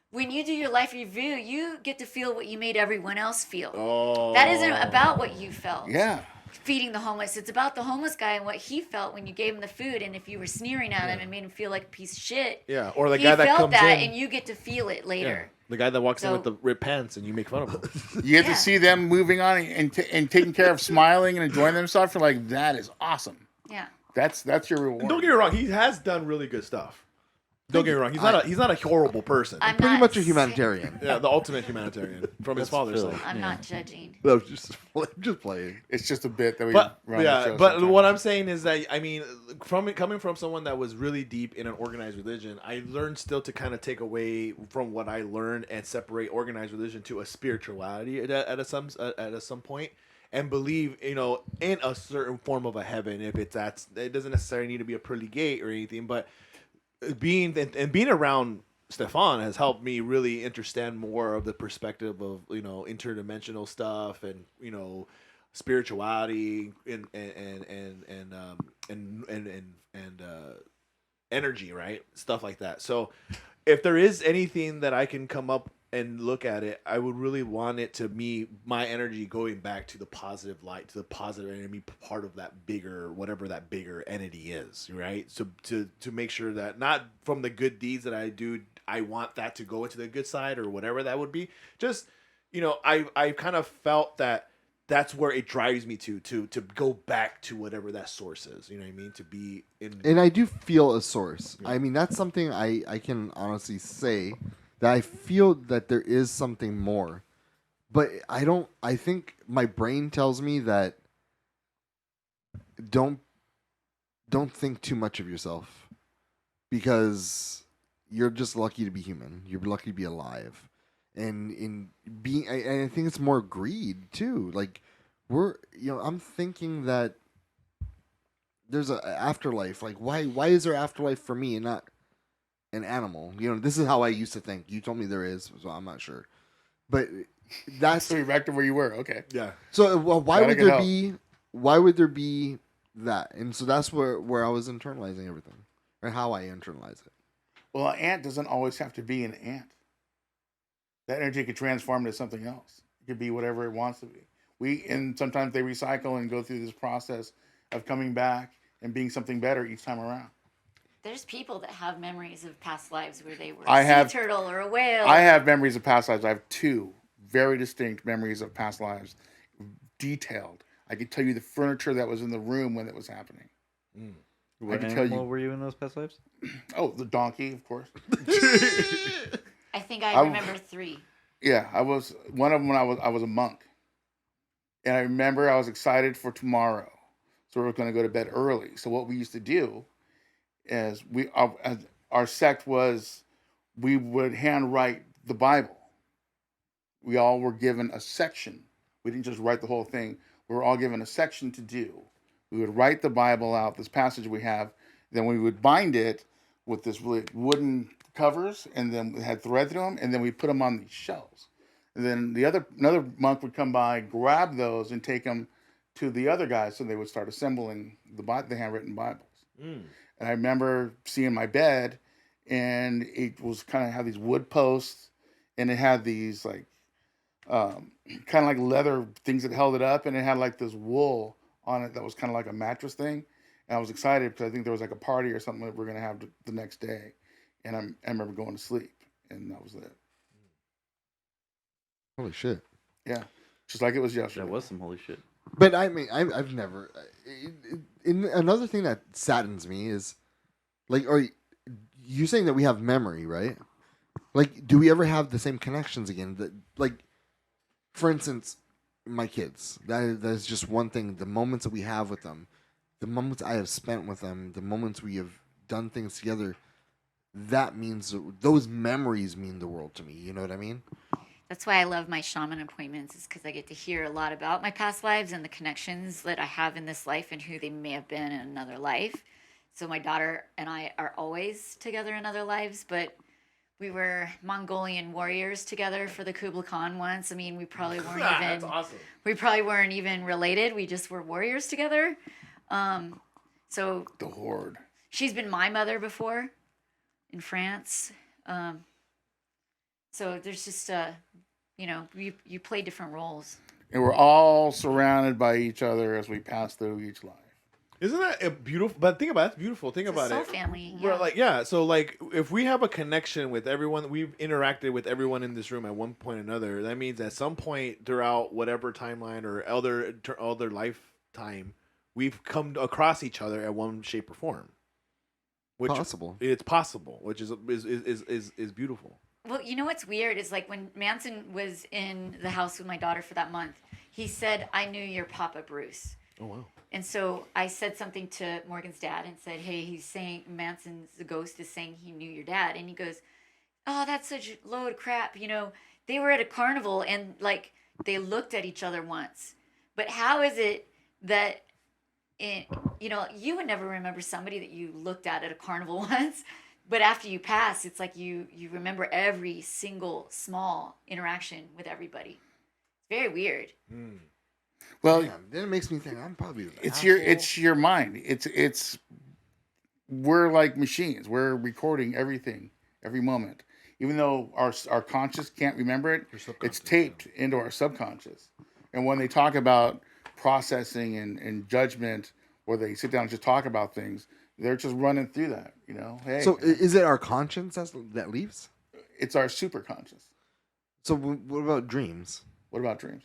When you do your life review, you get to feel what you made everyone else feel. Oh. That isn't about what you felt. Yeah. Feeding the homeless. It's about the homeless guy and what he felt when you gave him the food. And if you were sneering at him and made him feel like a piece of shit, Yeah. Or the he guy that felt comes that, in. and you get to feel it Yeah. later. The guy that walks in So- with the ripped pants and you make fun of him. You get Yeah. to see them moving on and taking care of, smiling and enjoying themselves. You're like, that is awesome. Yeah. That's your reward. Don't get me wrong. He has done really good stuff. Don't get me wrong. He's not a horrible person. I'm Pretty not much a saying- humanitarian. Yeah, the ultimate humanitarian from his father's Phil. side. I'm not judging. No, just playing. It's just a bit that we But run the yeah, show but sometimes. what I'm saying is that I mean, coming from someone that was really deep in an organized religion, I learned still to kind of take away from what I learned and separate organized religion to a spirituality at some point, and believe in a certain form of a heaven. If it's it doesn't necessarily need to be a pearly gate or anything, but being around Stefan has helped me really understand more of the perspective of interdimensional stuff and spirituality and energy, right? Stuff like that. So if there is anything that I can come up and look at it, I would really want it to my energy going back to the positive light, to the positive energy, part of that bigger, whatever that bigger entity is, right? So to make sure that not from the good deeds that I do, I want that to go into the good side or whatever that would be. Just, I kind of felt that that's where it drives me to go back to whatever that source is. You know what I mean? To be in. And I do feel a source. I mean, that's something I can honestly say that I feel that there is something more. But I think my brain tells me that don't think too much of yourself because you're just lucky to be human. You're lucky to be alive. And I think it's more greed too. Like I'm thinking that there's an afterlife. Like why is there afterlife for me and not an animal? This is how I used to think. You told me there is, so I'm not sure. But that's So you're back to where you were. Okay. Yeah. so. Well, why Gotta would get there help. be? Why would there be that? And so that's where I was internalizing everything, or how I internalize it. Well, an ant doesn't always have to be an ant. That energy could transform into something else. It could be whatever it wants to be. And sometimes they recycle and go through this process of coming back and being something better each time around. There's people that have memories of past lives where they were I a have- sea turtle or a whale. I have memories of past lives. I have two very distinct memories of past lives, detailed. I could tell you the furniture that was in the room when it was happening. What can tell animal you- were you in those past lives? Oh, the donkey, of course. I think I I- remember 3. Yeah, I was one of them when I was a monk, and I remember I was excited for tomorrow, so we were going to go to bed early. So what we used to do is our sect was we would handwrite the Bible. We all were given a section. We didn't just write the whole thing. We were all given a section to do. We would write the Bible out, this passage we have, then we would bind it with this really wooden covers, and then we had thread through them, and then we put them on these shelves. And then another monk would come by, grab those, and take them to the other guys, so they would start assembling the handwritten Bibles. And I remember seeing my bed, and it was kind of had these wood posts, and it had these like kind of like leather things that held it up, and it had like this wool on it that was kind of like a mattress thing. And I was excited because I think there was like a party or something that we're gonna have the next day. And I remember going to sleep, and that was it. Holy shit! Yeah, just like it was yesterday. That was some holy shit. But I mean, I've never. Another thing that saddens me is, like, are you saying that we have memory, right? Like, do we ever have the same connections again? That, like, for instance, my kids. That is just one thing. The moments that we have with them, the moments I have spent with them, the moments we have done things together. That means those memories mean the world to me. You know what I mean? That's why I love my shaman appointments, is because I get to hear a lot about my past lives and the connections that I have in this life and who they may have been in another life. So my daughter and I are always together in other lives, but we were Mongolian warriors together for the Kublai Khan once. I mean, we probably weren't That's even awesome. we probably weren't even related. We just were warriors together. So The Horde. she's been my mother before in France. So there's just you play different roles. And we're all surrounded by each other as we pass through each life. Isn't that a beautiful? But think about it, that's beautiful. Think It's about a soul it. family. We're Yeah. like, yeah. So like, if we have a connection with everyone, we've interacted with everyone in this room at one point or another. That means at some point throughout whatever timeline or other lifetime, we've come across each other at one shape or form. Which Possible. It's possible, which is beautiful. Well, you know what's weird is like when Manson was in the house with my daughter for that month, he said, "I knew your Papa Bruce." Oh wow. And so I said something to Morgan's dad and said, "Hey, he's saying the ghost is saying he knew your dad." And he goes, "Oh, that's such a load of crap. They were at a carnival and like they looked at each other once. But how is it that you would never remember somebody that you looked at a carnival once, but after you pass, it's like you remember every single small interaction with everybody. It's very weird." Well, Damn, then it makes me think I'm probably the it's asshole. your mind. It's we're like machines. We're recording everything, every moment. Even though our conscious can't remember it, it's subconscious, taped into our subconscious. And when they talk about processing and judgment, or they sit down and just talk about things, they're just running through that. Hey, So is it our conscience that leaves? it's our superconscious. So what about dreams? What about dreams?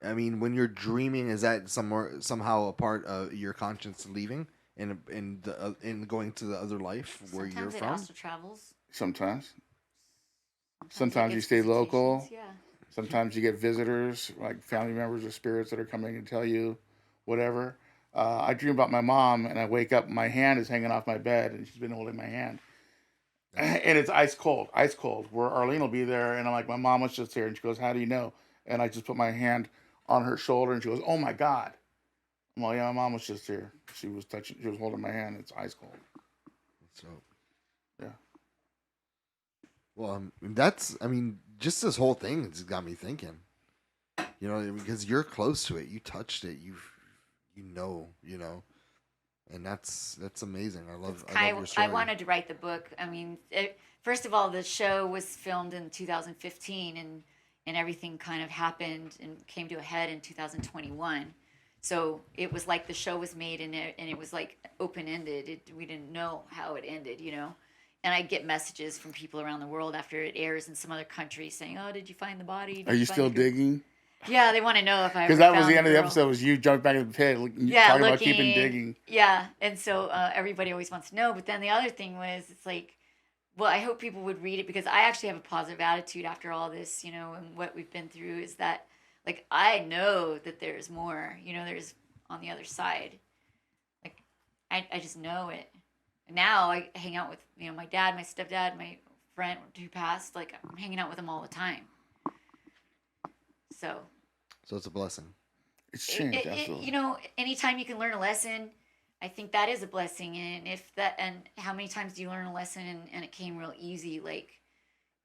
I mean, when you're dreaming, is that somehow a part of your conscience leaving and going to the other life where you're Sometimes it from? astral travels. Sometimes. Sometimes Sometimes it you gets stay local. visitations, Yeah. Sometimes you get visitors, like family members or spirits that are coming and tell you whatever. I dream about my mom, and I wake up, my hand is hanging off my bed, and she's been holding my hand. And it's ice cold, ice cold. Where Arlene will be there, and I'm like, my mom was just here, and she goes, "How do you know?" And I just put my hand on her shoulder, and she goes, "Oh my God." I'm like, "Yeah, my mom was just here. She was holding my hand. It's ice cold." So, Yeah. well, just this whole thing has got me thinking. Because you're close to it, you touched it, and that's amazing. I love your story. I wanted to write the book. I mean, first of all, the show was filmed in 2015, and everything kind of happened and came to a head in 2021. So it was like the show was made and it was like open ended. We didn't know how it ended, And I get messages from people around the world after it airs in some other country saying, "Oh, did you find the body? Did Are you find still the girl?" digging? Yeah, they want to know if I ever Because that was found the end of the girl. episode. Was you jumped back in the pit, Yeah, talking about looking, keeping digging. Yeah, and so everybody always wants to know. But then the other thing was, it's like, well, I hope people would read it because I actually have a positive attitude after all this, and what we've been through is that, like, I know that there's more, there's on the other side. Like, I just know it. And now I hang out with, my dad, my stepdad, my friend who passed. Like, I'm hanging out with them all the time. So it's a blessing. It's changed, absolutely. anytime you can learn a lesson, I think that is a blessing. And how many times do you learn a lesson and it came real easy? Like,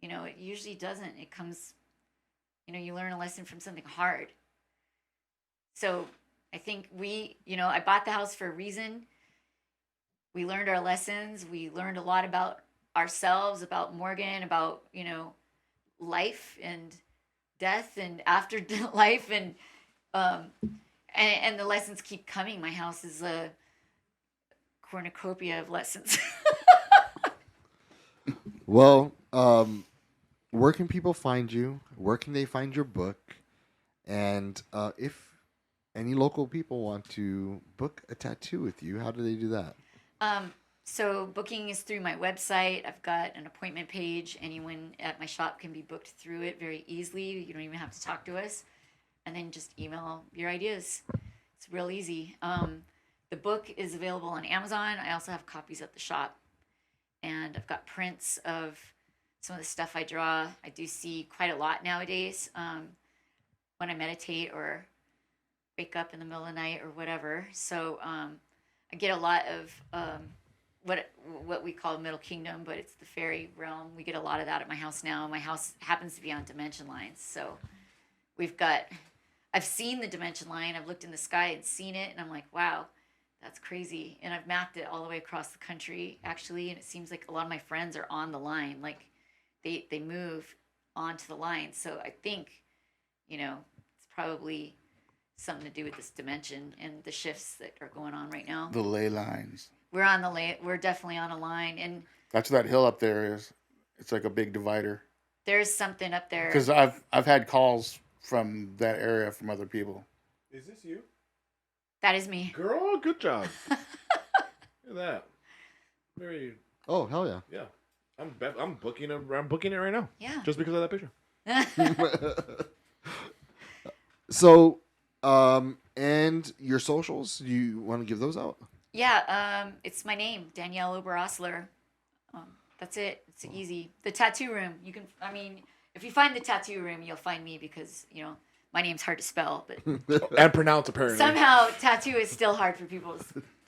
it usually doesn't. It comes, you learn a lesson from something hard. So I think I bought the house for a reason. We learned our lessons. We learned a lot about ourselves, about Morgan, about, life and death and after life and the lessons keep coming. My house is a cornucopia of lessons. Well, where can people find you? Where can they find your book? And if any local people want to book a tattoo with you, how do they do that? So booking is through my website. I've got an appointment page. Anyone at my shop can be booked through it very easily. You don't even have to talk to us. And then just email your ideas. It's real easy. The book is available on Amazon. I also have copies at the shop. And I've got prints of some of the stuff I draw, I do see quite a lot nowadays when I meditate or wake up in the middle of the night or whatever. So I get a lot of what we call Middle Kingdom, but it's the fairy realm. We get a lot of that at my house now. My house happens to be on dimension lines, so I've seen the dimension line. I've looked in the sky and seen it, and I'm like, wow, that's crazy. And I've mapped it all the way across the country, actually, and it seems like a lot of my friends are on the line. Like, they move onto the line. So I think, it's probably something to do with this dimension and the shifts that are going on right now. The ley lines. We're definitely on a line, and That's what that hill up there is. It's like a big divider. there's something up there. Because I've had calls from that area from other people. Is this you? That is me. Girl, good job. Look at that. Very, Oh, hell yeah. yeah. I'm booking it right now. Yeah. Just because of that picture. So, and your socials, you want to give those out? Yeah, it's my name, Danielle Oberosler. That's it. It's easy. The tattoo room. If you find the tattoo room, you'll find me because, my name's hard to spell, but And pronounce, apparently. somehow tattoo is still hard for people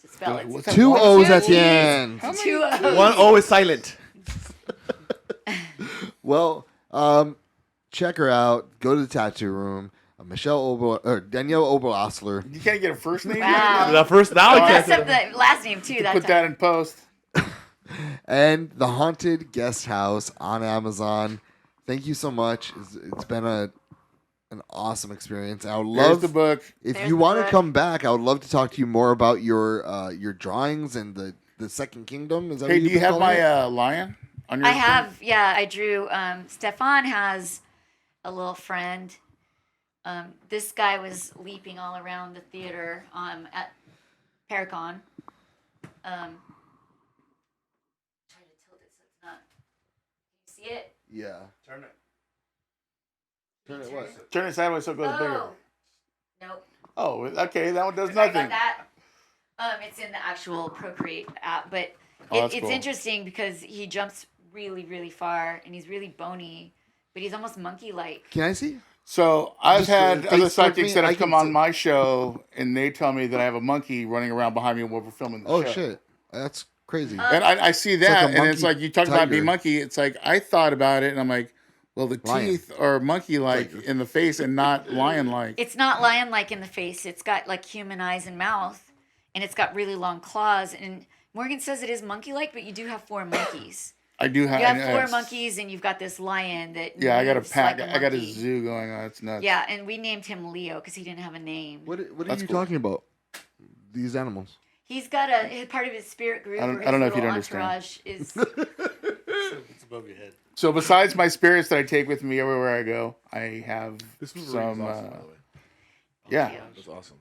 to spell. Like, what's It's that? 2 One, O's two, at the T's? end. How many? 2 O's. One O is silent. Well, check her out. Go to the tattoo room. Danielle Oberosler. You can't get a first name? Wow. The first now I Messed can't up say the last name too. That Put time. that in post. And The Haunted Guest House on Amazon. Thank you so much. It's been an awesome experience. I would There's love the book. if There's you the want to book. come back. I would love to talk to you more about your drawings and the Second Kingdom. Is that Hey, what do you've you been have calling it? my lion on your I thing? have, yeah, I drew. Stefan has a little friend. This guy was leaping all around the theater at Paracon. Try to tilt it so it's not. Can you see it? Yeah. Turn it. Turn it what? Turn it sideways so it goes bigger. Nope. Oh, okay. That one does Sorry about nothing. that. It's in the actual Procreate app, but Oh, that's it's cool. interesting because he jumps really, really far and he's really bony, but he's almost monkey-like. Can I see? So I've Just, had Facebook other psychics me, that I have can come on see- my show, and they tell me that I have a monkey running around behind me while we're filming the Oh show. shit, that's crazy. And I see like that, a and it's monkey like you talk about being tiger. monkey. It's like I thought about it, and I'm like, well, the Lion. teeth are monkey-like in the face and not lion-like. It's not lion-like in the face. It's got like human eyes and mouth, and it's got really long claws. And Morgan says it is monkey-like, but you do have 4 monkeys. I do have. You have and 4 it's- monkeys, and you've got this lion that Yeah, I got a moves pack. like I got a monkey. zoo going on. It's nuts. Yeah, and we named him Leo because he didn't have a name. What are That's you cool. talking about? These animals. He's got a part of his spirit group. I don't- or I don't know his if you'd little understand. entourage is. It's above your head. So besides my spirits that I take with me everywhere I go, I have This was some. awesome, by the way. Yeah. Yeah. That's awesome.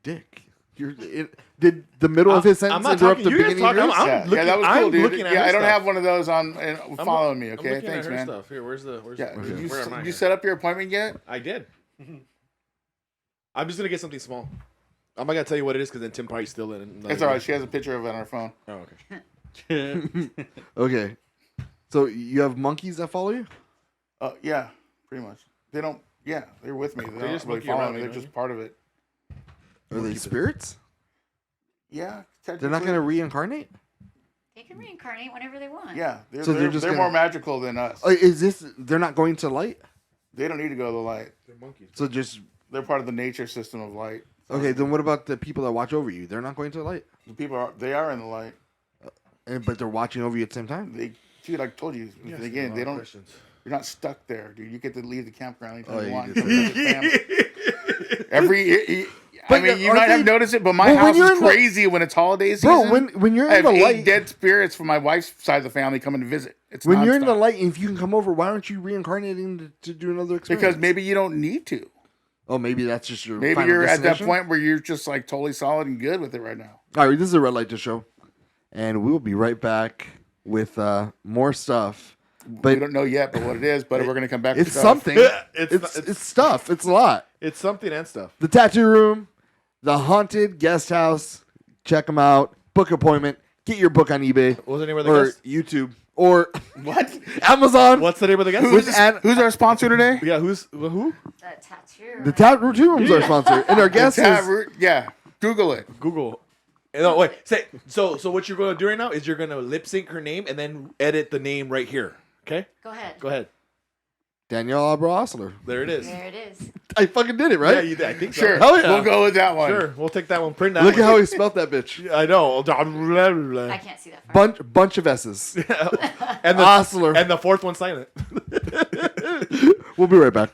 Dick. Did the middle of his sentence I'm not interrupt talking- the you guys beginning of talking- yours? I'm Yeah, looking- that was cool, I'm dude. looking at Yeah, her I don't stuff. have one of those on following me. I'm Okay, looking thanks, at her man. stuff. Here, where's Yeah, where, did where am I you here? set up your appointment yet? I did. I'm just gonna get something small. I'm not gonna tell you what it is because then Tim probably still in. It's all right. She has a picture of it on her phone. Oh, okay. Okay. So you have monkeys that follow you? Yeah, pretty much. They don't. Yeah, they're with me. They're just not really monkey around following me. you, They're don't just part of it. Are they spirits? Yeah, They're not going to reincarnate? They can reincarnate whenever they want. Yeah, they're, So they're they're, just they're gonna- more magical than us. Is this? They're not going to light? They don't need to go to the light. They're monkeys. So just They're part of the nature system of light. okay. Then what about the people that watch over you? They're not going to light, The people they are in the light. but they're watching over you at the same time. Dude, I told you again. They don't. Questions. You're not stuck there, dude. You get to leave the campground anytime Oh, you you want. did You come back with family. I But mean, you aren't might have they- noticed it, but my Well, when house you're is in the- crazy when it's holiday Bro, season. when you're I in have the 8 light, dead spirits from my wife's side of the family coming to visit. It's when you're in the nonstop. light, if you can come over, why aren't you reincarnating to do another experience? Because maybe you don't need to. oh, maybe that's just your Maybe final you're at that destination? point where you're just like totally solid and good with it right now. All right, this is a Red Light to Show, and we'll be right back with more stuff. We But don't know yet, but what it is. But we're gonna come back. it's to stuff. something. It's It's stuff. It's a lot. it's something and stuff. The Tattoo Room, the Haunted Guest House. Check them out. Book appointment. get your book on eBay What's the name of the or guest? YouTube or What? Amazon. What's the name of the guest? Who's our sponsor today? Yeah, who? The tattoo. The tattoo room's our sponsor, and our guest is Yeah, Google it. Google. No, wait. So what you're going to do right now is you're going to lip sync her name and then edit the name right here. Okay? Go ahead. Go ahead. Danielle Oberosler. There it is. There it is. I fucking did it, right? Yeah, you did. I think so. Sure, Hell yeah. we'll go with that one. Sure, we'll take that one. Print that. Look one. at how he spelled that bitch. I know. I can't see that far. Bunch of S's. and the Osler. and the fourth one silent. We'll be right back.